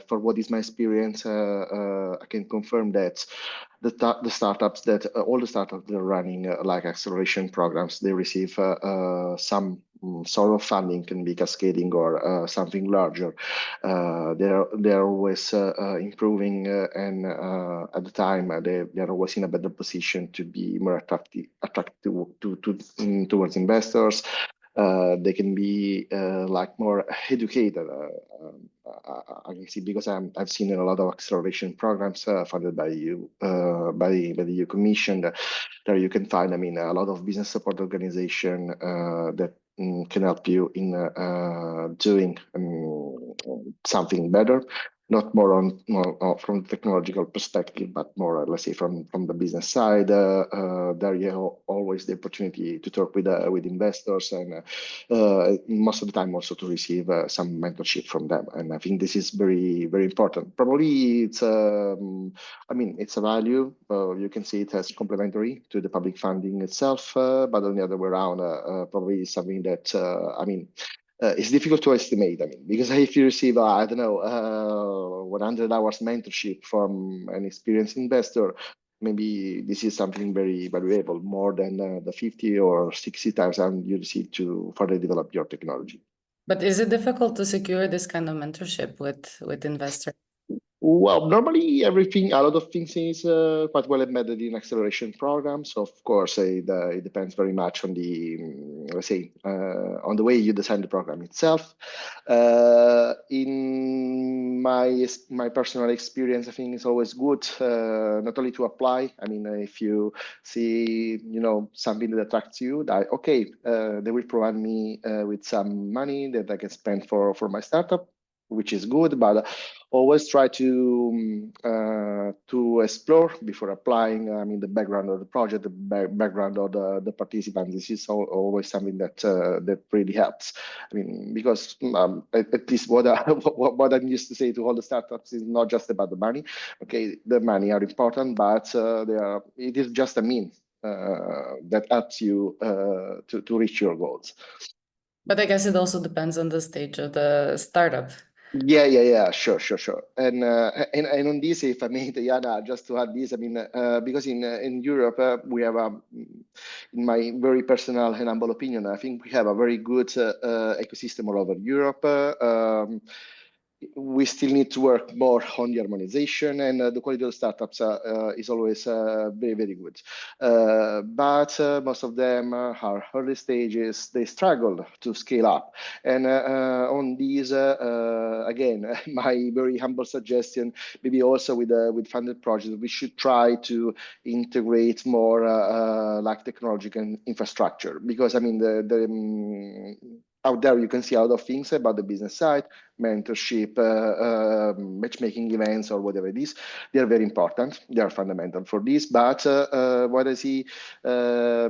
for what is my experience, I can confirm that the startups that all the startups that are running like acceleration programs, they receive some sort of funding can be cascading or something larger. They're always improving, and at the time they're always in a better position to be more attractive towards investors. They can be like more educated. I can see, because I've seen a lot of acceleration programs funded by you, by the EU Commission. There you can find, I mean, a lot of business support organization that can help you in doing something better. Not more from the technological perspective, but more, let's say, from the business side. There you have always the opportunity to talk with investors, and most of the time also to receive some mentorship from them. And I think this is very, very important. Probably it's, I mean, it's a value. You can see it as complementary to the public funding itself, but on the other way around, probably something that, I mean, it's difficult to estimate. I mean, because if you receive, I don't know, 100 hours mentorship from an experienced investor, maybe this is something very valuable, more than the 50 or 60 times you receive to further develop your technology. But is it difficult to secure this kind of mentorship with investors? Well, normally a lot of things is quite well embedded in acceleration programs. Of course, it depends very much on the, let's say, on the way you design the program itself. In my personal experience, I think it's always good not only to apply. I mean, if you see, something that attracts you, that okay, they will provide me with some money that I can spend for my startup, which is good, but always try to explore before applying. I mean, the background of the project, the background of the participants. This is always something that really helps. I mean, because at least what I'm used to say to all the startups is not just about the money. Okay, the money are important, but it is just a means that helps you to reach your goals. But I guess it also depends on the stage of the startup. Yeah, sure. And on this, if I may, Diana, just to add this, I mean, because in Europe we have, in my very personal and humble opinion, I think we have a very good ecosystem all over Europe. We still need to work more on the harmonization, and the quality of startups is always very, very good. But most of them are early stages. They struggle to scale up. And on these, again, my very humble suggestion, maybe also with funded projects, we should try to integrate more like technological and infrastructure, because I mean, out there you can see a lot of things about the business side, mentorship, matchmaking events, or whatever it is. They are very important. They are fundamental for this. But what I see where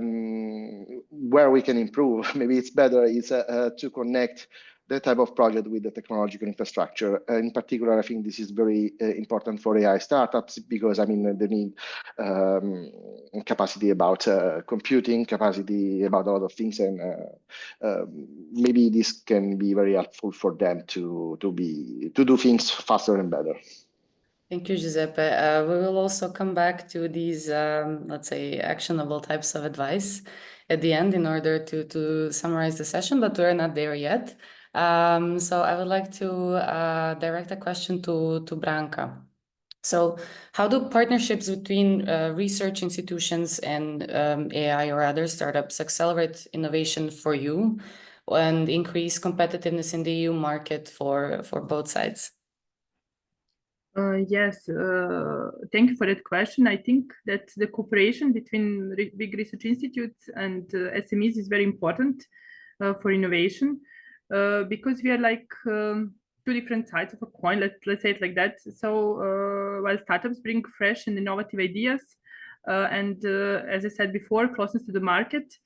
we can improve, maybe it's better, is to connect that type of project with the technological infrastructure. In particular, I think this is very important for AI startups, because I mean, they need capacity about computing, capacity about a lot of things, and maybe this can be very helpful for them to do things faster and better. Thank you, Giuseppe. We will also come back to these, let's say, actionable types of advice at the end in order to summarize the session, but we're not there yet. So I would like to direct a question to Branka. So how do partnerships between research institutions and AI or other startups accelerate innovation for you and increase competitiveness in the EU market for both sides? Yes, thank you for that question. I think that the cooperation between big research institutes and SMEs is very important for innovation, because we are like two different sides of a coin, let's say it like that. So while startups bring fresh and innovative ideas, and as I said before, closeness to the market,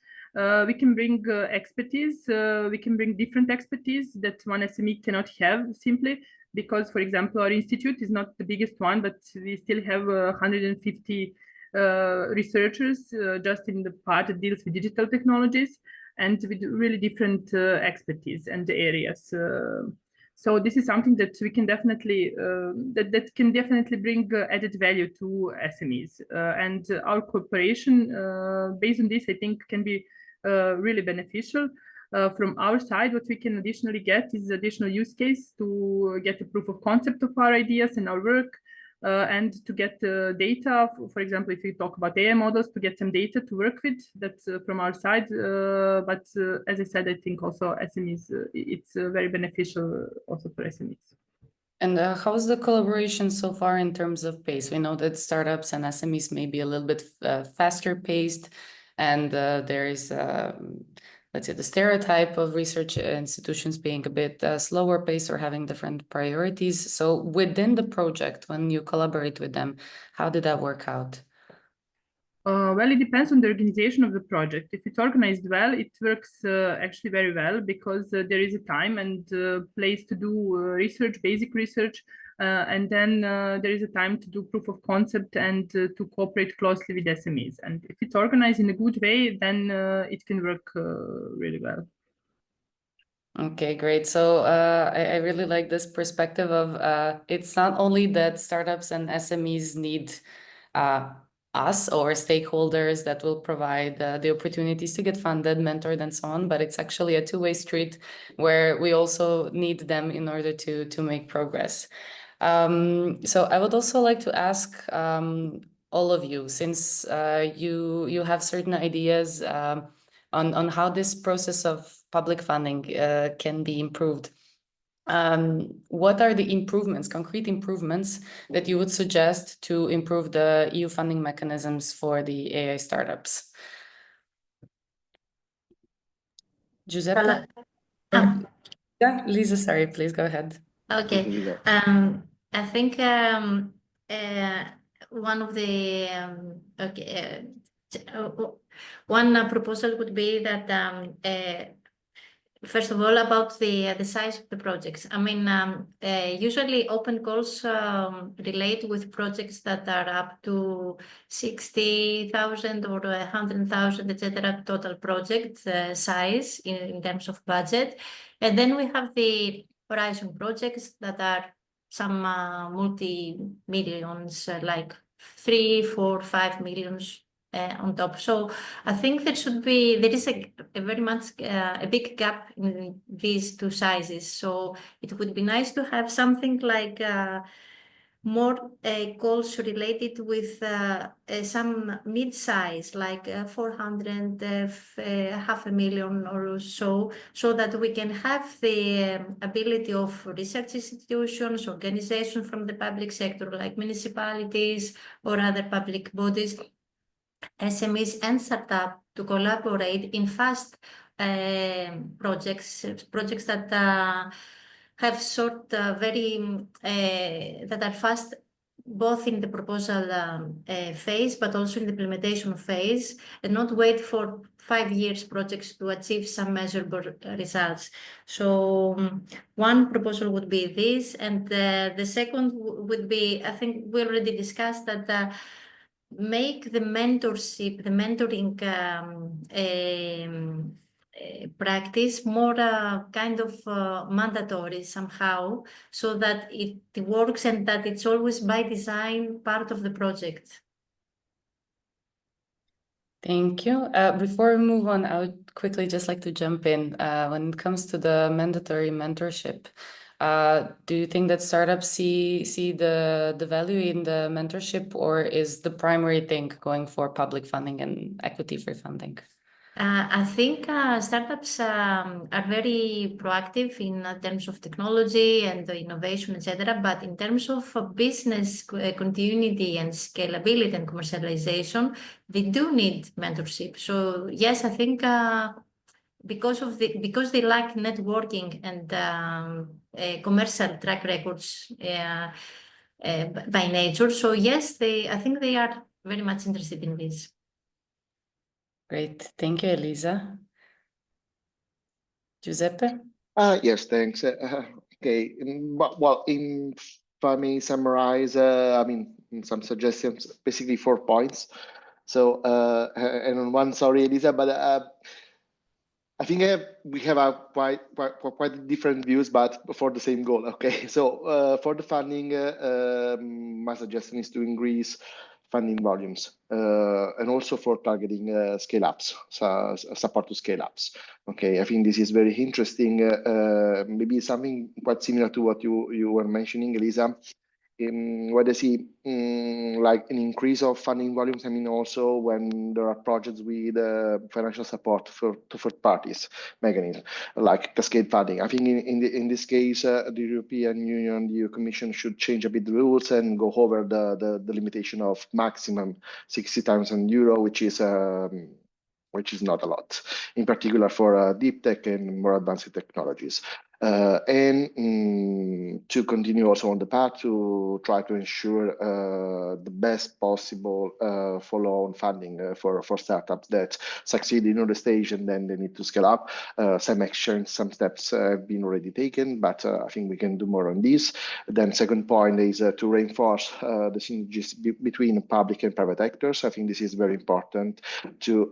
we can bring expertise. We can bring different expertise that one SME cannot have simply because, for example, our institute is not the biggest one, but we still have 150 researchers just in the part that deals with digital technologies and with really different expertise and areas. So this is something that we can definitely that can definitely bring added value to SMEs, and our cooperation based on this, I think, can be really beneficial. From our side, what we can additionally get is additional use case to get a proof of concept of our ideas and our work, and to get data, for example, if we talk about AI models, to get some data to work with. That's from our side. But as I said, I think also SMEs, it's very beneficial also for SMEs. And how's the collaboration so far in terms of pace? We know that startups and SMEs may be a little bit faster paced, and there is, let's say, the stereotype of research institutions being a bit slower paced or having different priorities. So within the project, when you collaborate with them, how did that work out? Well, it depends on the organization of the project. If it's organized well, it works actually very well, because there is a time and place to do research, basic research, and then there is a time to do proof of concept and to cooperate closely with SMEs. And if it's organized in a good way, then it can work really well. Okay, great. So I really like this perspective of it's not only that startups and SMEs need us or stakeholders that will provide the opportunities to get funded, mentored, and so on, but it's actually a two-way street where we also need them in order to make progress. So I would also like to ask all of you, since you have certain ideas on how this process of public funding can be improved. What are the improvements, concrete improvements that you would suggest to improve the EU funding mechanisms for the AI startups? Giuseppe? Yeah, Lisa, sorry, please go ahead. Okay. I think one of the one proposal would be that first of all, about the size of the projects. I mean, usually open calls relate with projects that are up to 60,000 or 100,000, etc. total project size in terms of budget. And then we have the Horizon projects that are some multi-millions, like 3, 4, 5 millions on top. So I think there is a very much a big gap in these two sizes. So it would be nice to have something like more calls related with some mid-size, like 400, 500,000 or so that we can have the ability of research institutions, organizations from the public sector, like municipalities or other public bodies, SMEs and startup to collaborate in fast projects that have that are fast both in the proposal phase, but also in the implementation phase, and not wait for 5 years projects to achieve some measurable results. So one proposal would be this, and the second would be, I think we already discussed that make the mentorship, the mentoring practice more kind of mandatory somehow, so that it works and that it's always by design part of the project. Thank you. Before we move on, I would quickly just like to jump in. When it comes to the mandatory mentorship, do you think that startups see the value in the mentorship, or is the primary thing going for public funding and equity-free funding? I think startups are very proactive in terms of technology and innovation, etc. But in terms of business continuity and scalability and commercialization, they do need mentorship. So yes, I think because they lack networking and commercial track records by nature. So yes, I think they are very much interested in this. Great. Thank you, Elisa. Giuseppe? Yes, thanks. Okay, well, if I may summarize, I mean, some suggestions, basically 4 points. So, and on one, sorry, Elisa, but I think we have quite different views, but for the same goal. Okay, so for the funding, my suggestion is to increase funding volumes, and also for targeting scale-ups, support to scale-ups. Okay, I think this is very interesting. Maybe something quite similar to what you were mentioning, Elisa. Where they see like an increase of funding volumes. I mean, also when there are projects with financial support to third parties mechanism, like cascade funding. I think in this case, the European Union, the EU Commission should change a bit the rules and go over the limitation of maximum 60,000 euro, which is not a lot, in particular for deep tech and more advanced technologies. And to continue also on the path to try to ensure the best possible follow-on funding for startups that succeed in the stage and then they need to scale up. Some actions, some steps have been already taken, but I think we can do more on this. Then second point is to reinforce the synergies between public and private actors. I think this is very important to,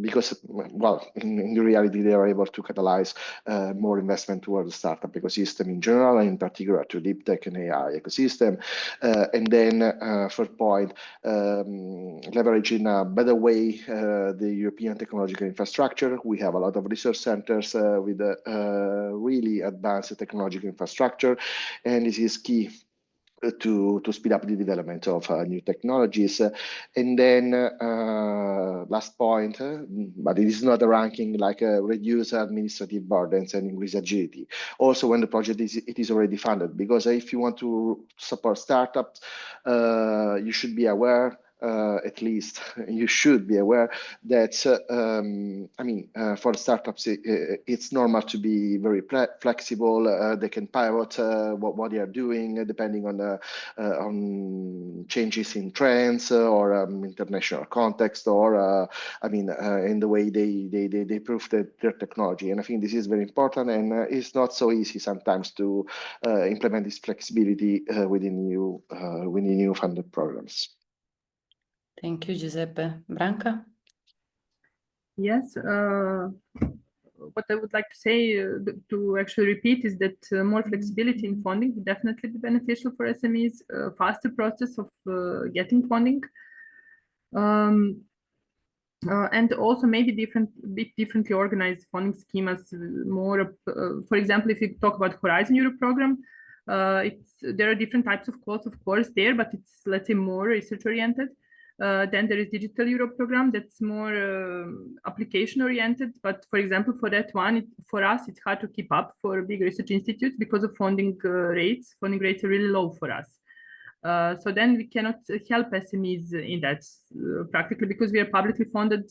because, well, in the reality, they are able to catalyze more investment towards the startup ecosystem in general, and in particular to deep tech and AI ecosystem. And then third point, leverage in a better way the European technological infrastructure. We have a lot of research centers with really advanced technological infrastructure, and this is key to speed up the development of new technologies. And then last point, but it is not a ranking, like reduce administrative burdens and increase agility. Also when the project is already funded, because if you want to support startups, you should be aware, at least you should be aware that, for startups, it's normal to be very flexible. They can pivot what they are doing depending on changes in trends or international context, or in the way they prove their technology. And I think this is very important, and it's not so easy sometimes to implement this flexibility within new funded programs. Thank you, Giuseppe. Branka? Yes, what I would like to say, to actually repeat, is that more flexibility in funding would definitely be beneficial for SMEs, faster process of getting funding, and also maybe differently organized funding schemas. More, for example, if you talk about Horizon Europe program, there are different types of calls, of course, there, but it's, let's say, more research oriented. Then there is Digital Europe program that's more application oriented. But for example, for that one, for us, it's hard to keep up for big research institutes because of funding rates. Funding rates are really low for us. So then we cannot help SMEs in that practically, because we are publicly funded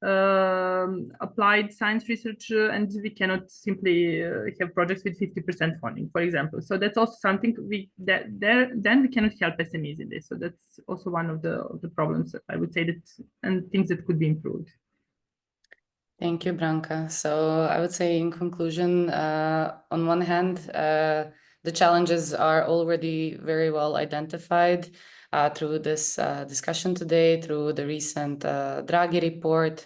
applied science research, and we cannot simply have projects with 50% funding, for example. So that's also something then we cannot help SMEs in this. So that's also one of the problems, I would say, that, and things that could be improved. Thank you, Branka. So I would say in conclusion, on one hand, the challenges are already very well identified through this discussion today, through the recent Draghi report,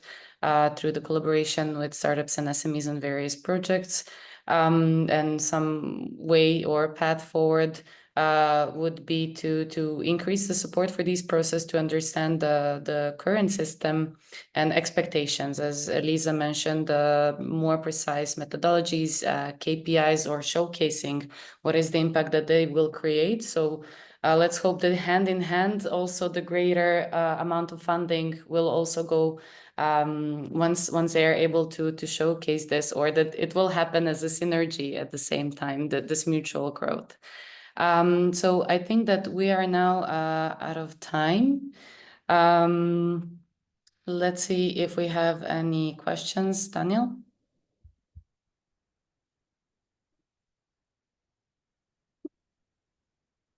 through the collaboration with startups and SMEs on various projects, and some way or path forward would be to increase the support for these processes, to understand the current system and expectations. As Elisa mentioned, the more precise methodologies, KPIs, or showcasing what is the impact that they will create. So let's hope that hand in hand, also the greater amount of funding will also go once they are able to showcase this, or that it will happen as a synergy at the same time, that this mutual growth. So I think that we are now out of time. Let's see if we have any questions. Daniel?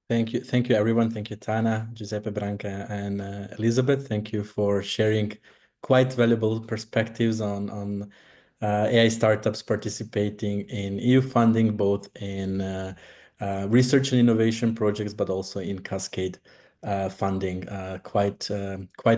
Thank you, everyone. Thank you, Tana, Giuseppe, Branka, and Elizabeth. Thank you for sharing quite valuable perspectives on AI startups participating in EU funding, both in research and innovation projects, but also in cascade funding. Quite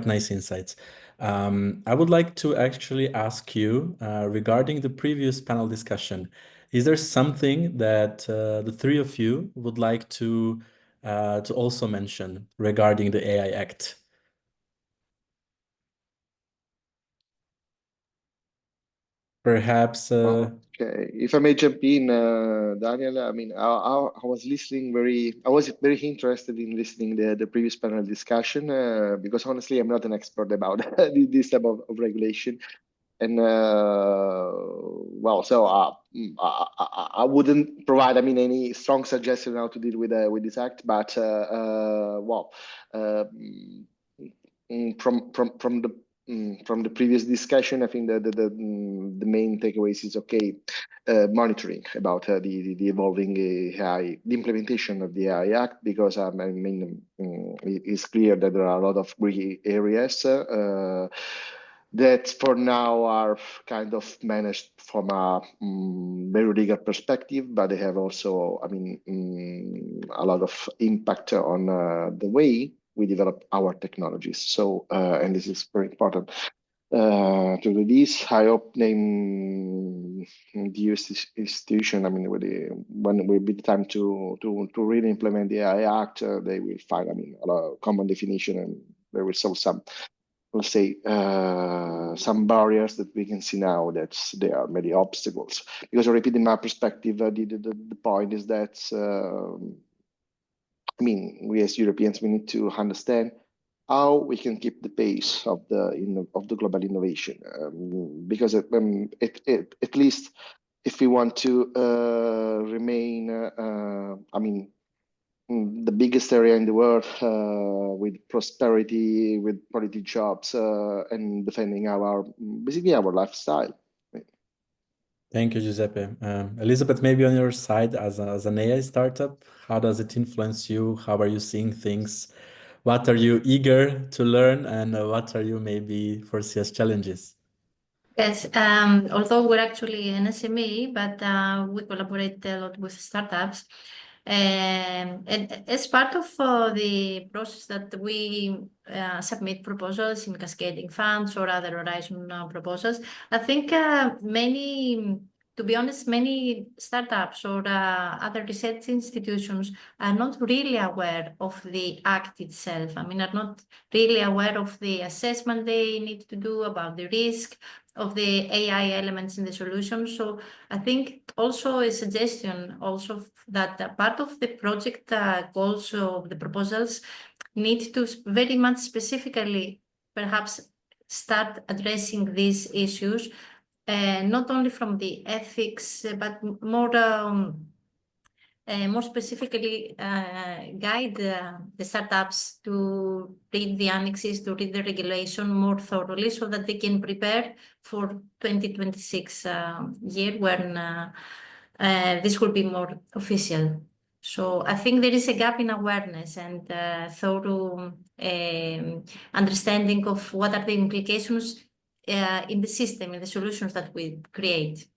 nice insights. I would like to actually ask you regarding the previous panel discussion. Is there something that the three of you would like to to also mention regarding the AI Act? Perhaps. Okay, if I may jump in, Daniel, I mean, I was listening I was very interested in listening the previous panel discussion because honestly, I'm not an expert about this type of regulation. And well, so I wouldn't provide, I mean, any strong suggestion how to deal with this act, but well, from the previous discussion, I think that the main takeaways is okay, monitoring about the evolving AI, the implementation of the AI Act, because I mean, it's clear that there are a lot of gray areas that for now are kind of managed from a very legal perspective, but they have also, I mean, a lot of impact on the way we develop our technologies. So, and this is very important to do this. I hope the US institution, I mean, when it will be the time to really implement the AI Act, they will find, I mean, a lot of common definition, and they will solve some, let's say, some barriers that we can see now that there are many obstacles. Because I repeat, in my perspective, the point is that, I mean, we as Europeans, we need to understand how we can keep the pace of the global innovation, because at least if we want to remain, I mean, the biggest area in the world with prosperity, with quality jobs, and defending basically our lifestyle. Thank you, Giuseppe. Elizabeth, maybe on your side as an AI startup, how does it influence you? How are you seeing things? What are you eager to learn, and what are you maybe foresee as challenges? Yes, although we're actually an SME, but we collaborate a lot with startups. And as part of the process that we submit proposals in cascading funds or other Horizon proposals, I think to be honest, many startups or other research institutions are not really aware of the act itself. I mean, are not really aware of the assessment they need to do about the risk of the AI elements in the solution. So I think also a suggestion also that part of the project goals of the proposals need to very much specifically perhaps start addressing these issues, not only from the ethics, but more specifically guide the startups to read the annexes, to read the regulation more thoroughly so that they can prepare for 2026 year when this will be more official. So I think there is a gap in awareness and thorough understanding of what are the implications in the system, in the solutions that we create.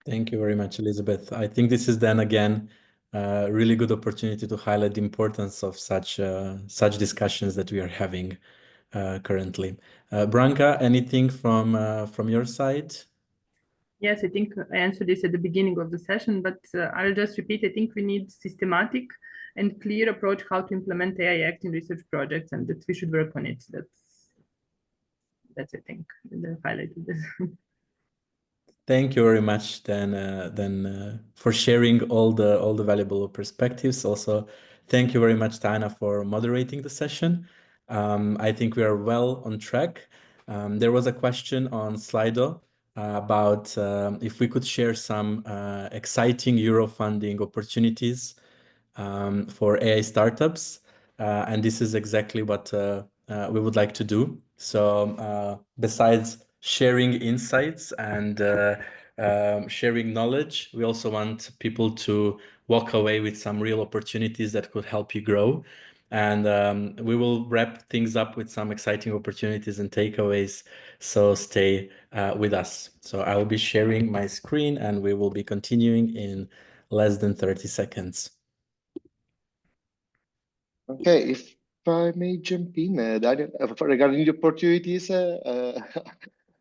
Thank you very much, Elizabeth. I think this is then again a really good opportunity to highlight the importance of such discussions that we are having currently. Branka, anything from your side? Yes, I think I answered this at the beginning of the session, but I'll just repeat. I think we need systematic and clear approach how to implement AI Act in research projects, and that we should work on it. That's I think the highlight of this. Thank you very much then for sharing all the valuable perspectives. Also, thank you very much, Tana, for moderating the session. I think we are well on track. There was a question on Slido about if we could share some exciting Euro funding opportunities for AI startups. And this is exactly what we would like to do. So besides sharing insights and sharing knowledge, we also want people to walk away with some real opportunities that could help you grow. And we will wrap things up with some exciting opportunities and takeaways. So stay with us. So I will be sharing my screen and we will be continuing in less than 30 seconds. Okay, if I may jump in, Daniel, regarding the opportunities,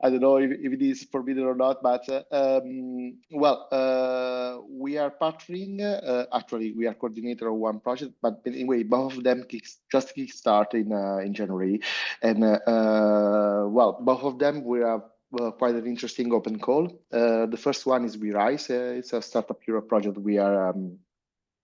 I don't know if it is forbidden or not, but we are partnering. Actually, we are coordinator of one project, but anyway, both of them just kickstart in January, and both of them we have quite an interesting open call. The first one is We Rise. It's a Startup Europe project we are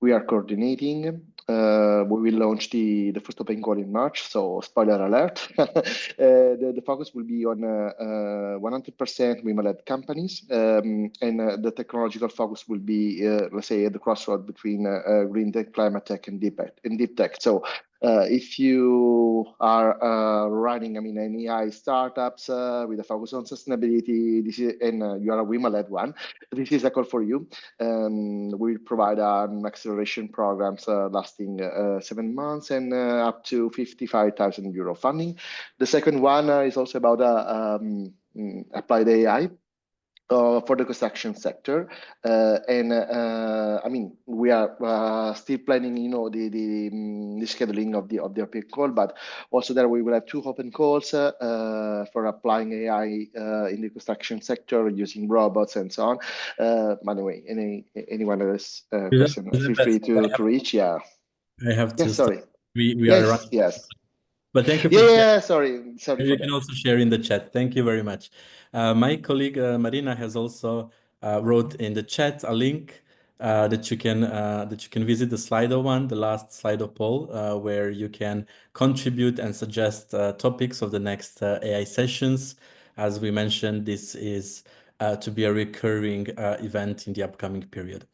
coordinating. We will launch the first open call in March, so spoiler alert. The focus will be on 100% women-led companies, and the technological focus will be, let's say, at the crossroad between green tech, climate tech, and deep tech. So if you are running, an AI startups with a focus on sustainability, and you are a women-led one, this is a call for you. We provide an acceleration programs lasting 7 months and up to 55,000 euro funding. The second one is also about applied AI. For the construction sector, we are still planning, the scheduling of the open call, but also there we will have 2 open calls for applying AI in the construction sector using robots and so on. Anyway, anyone else question, feel free to reach. Yeah. I have to. Yes, sorry. We are running. Yes. But thank you for sorry for you that. can also share in the chat. Thank you very much. My colleague Marina has also wrote in the chat a link that you can visit the Slido one, the last Slido poll, where you can contribute and suggest topics of the next AI sessions. As we mentioned, this is to be a recurring event in the upcoming period.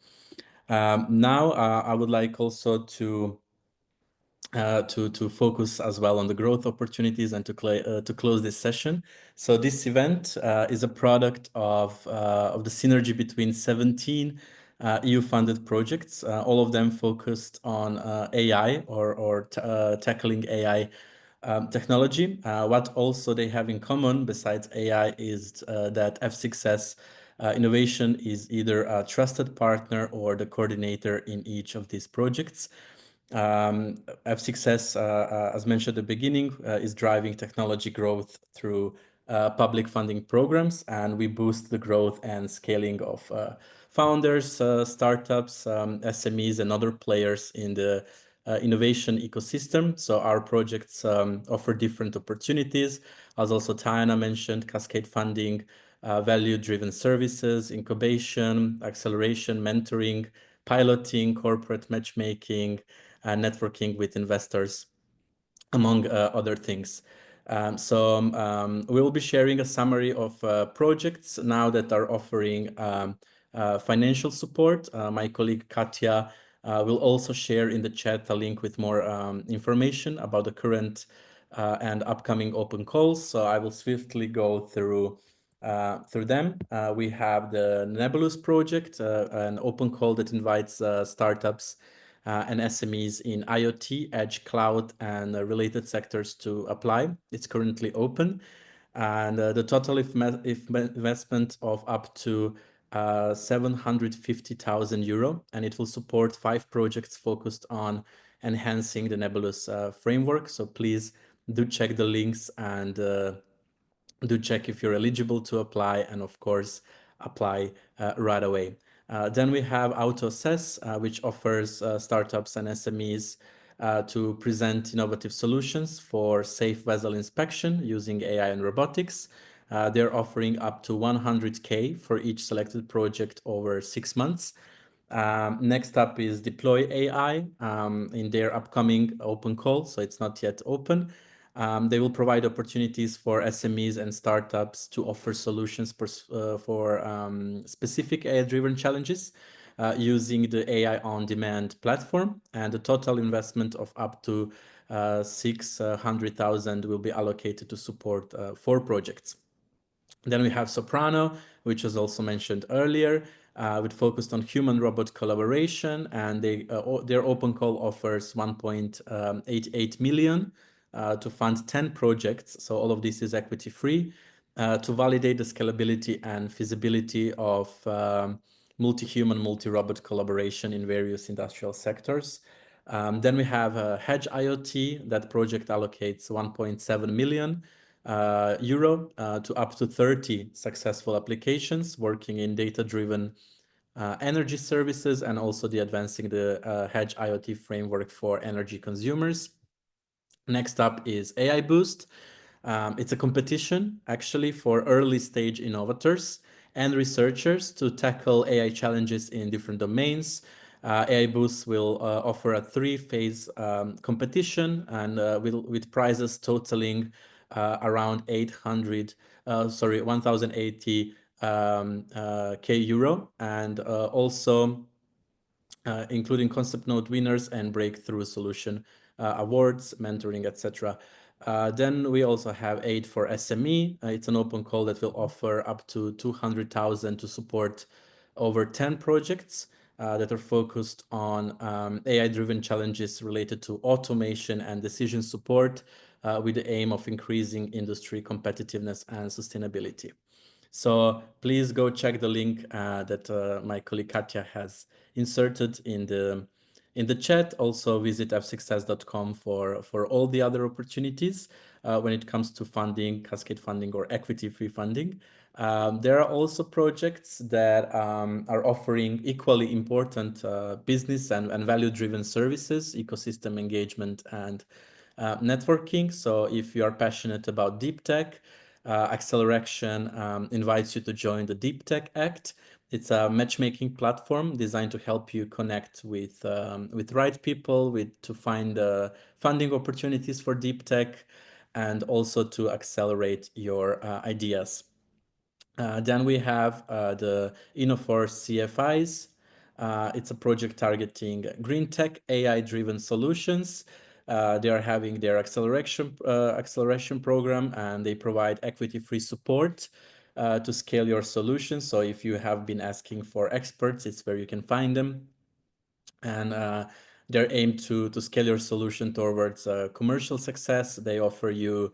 Now, I would like also to focus as well on the growth opportunities and to close this session. So this event is a product of the synergy between 17 EU-funded projects, all of them focused on AI or tackling AI technology. What also they have in common besides AI is that F6S Innovation is either a trusted partner or the coordinator in each of these projects. F6S, as mentioned at the beginning, is driving technology growth through public funding programs, and we boost the growth and scaling of founders, startups, SMEs, and other players in the innovation ecosystem. So our projects offer different opportunities, as also Tayana mentioned: cascade funding, value-driven services, incubation, acceleration, mentoring, piloting, corporate matchmaking, networking with investors, among other things. We will be sharing a summary of projects now that are offering financial support. My colleague Katya will also share in the chat a link with more information about the current and upcoming open calls. So I will swiftly go through them. We have the Nebulous project, an open call that invites startups and SMEs in IoT, edge, cloud, and related sectors to apply. It's currently open, and the total investment of up to 750,000 euro, and it will support 5 projects focused on enhancing the Nebulous framework. So please do check the links and do check if you're eligible to apply, and of course apply right away. Then we have AutoAssess, which offers startups and SMEs to present innovative solutions for safe vessel inspection using AI and robotics. They're offering up to 100K for each selected project over 6 months. Next up is Deploy AI in their upcoming open call, so it's not yet open. They will provide opportunities for SMEs and startups to offer solutions for specific AI-driven challenges using the AI on-demand platform, and the total investment of up to 600,000 will be allocated to support 4 projects. Then we have Soprano, which was also mentioned earlier, with focused on human-robot collaboration, and their open call offers 1.88 million to fund 10 projects. So all of this is equity-free to validate the scalability and feasibility of multi-human, multi-robot collaboration in various industrial sectors. Then we have Hedge IoT. That project allocates 1.7 million euro to up to 30 successful applications working in data-driven energy services, and also the advancing the Hedge IoT framework for energy consumers. Next up is AI Boost. It's a competition actually for early stage innovators and researchers to tackle AI challenges in different domains. AI Boost will offer a 3-phase competition and with prizes totaling around 1080 K euro, and also including concept note winners and breakthrough solution awards, mentoring, etc. Then we also have Aid for SME. It's an open call that will offer up to 200,000 to support over 10 projects that are focused on AI-driven challenges related to automation and decision support with the aim of increasing industry competitiveness and sustainability. So please go check the link that my colleague Katya has inserted in the chat. Also visit fsuccess.com for all the other opportunities when it comes to funding, cascade funding, or equity-free funding. There are also projects that are offering equally important business and value-driven services, ecosystem engagement, and networking. So if you are passionate about deep tech, Acceleration invites you to join the Deep Tech Act. It's a matchmaking platform designed to help you connect with right people, to find funding opportunities for deep tech, and also to accelerate your ideas. Then we have the Innofor CFIs. It's a project targeting green tech, AI-driven solutions. They are having their acceleration program, and they provide equity-free support to scale your solutions. So if you have been asking for experts, it's where you can find them. And their aim to scale your solution towards commercial success. They offer you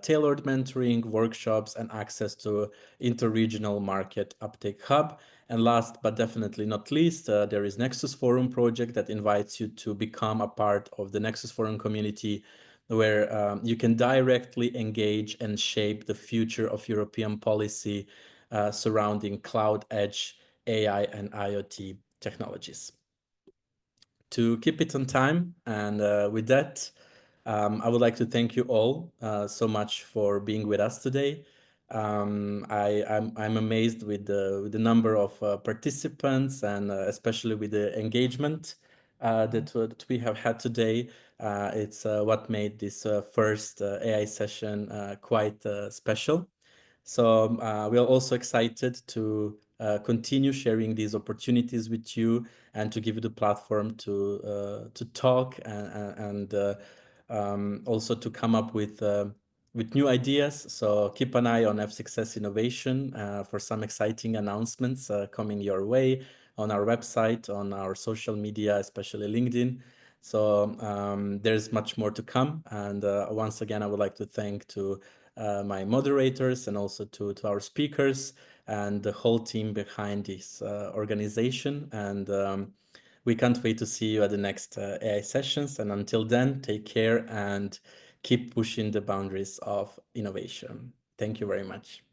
tailored mentoring, workshops, and access to interregional market uptake hub. And last but definitely not least, there is Nexus Forum project that invites you to become a part of the Nexus Forum community, where you can directly engage and shape the future of European policy surrounding cloud, edge, AI, and IoT technologies. To keep it on time, and with that, I would like to thank you all so much for being with us today. I'm amazed with the number of participants, and especially with the engagement that we have had today. It's what made this first AI session quite special. So we are also excited to continue sharing these opportunities with you, and to give you the platform to talk and also to come up with new ideas. So keep an eye on F-Success Innovation for some exciting announcements coming your way on our website, on our social media, especially LinkedIn. So there's much more to come. And once again, I would like to thank my moderators, and also to our speakers and the whole team behind this organization. And we can't wait to see you at the next AI sessions. And until then, take care and keep pushing the boundaries of innovation. Thank you very much.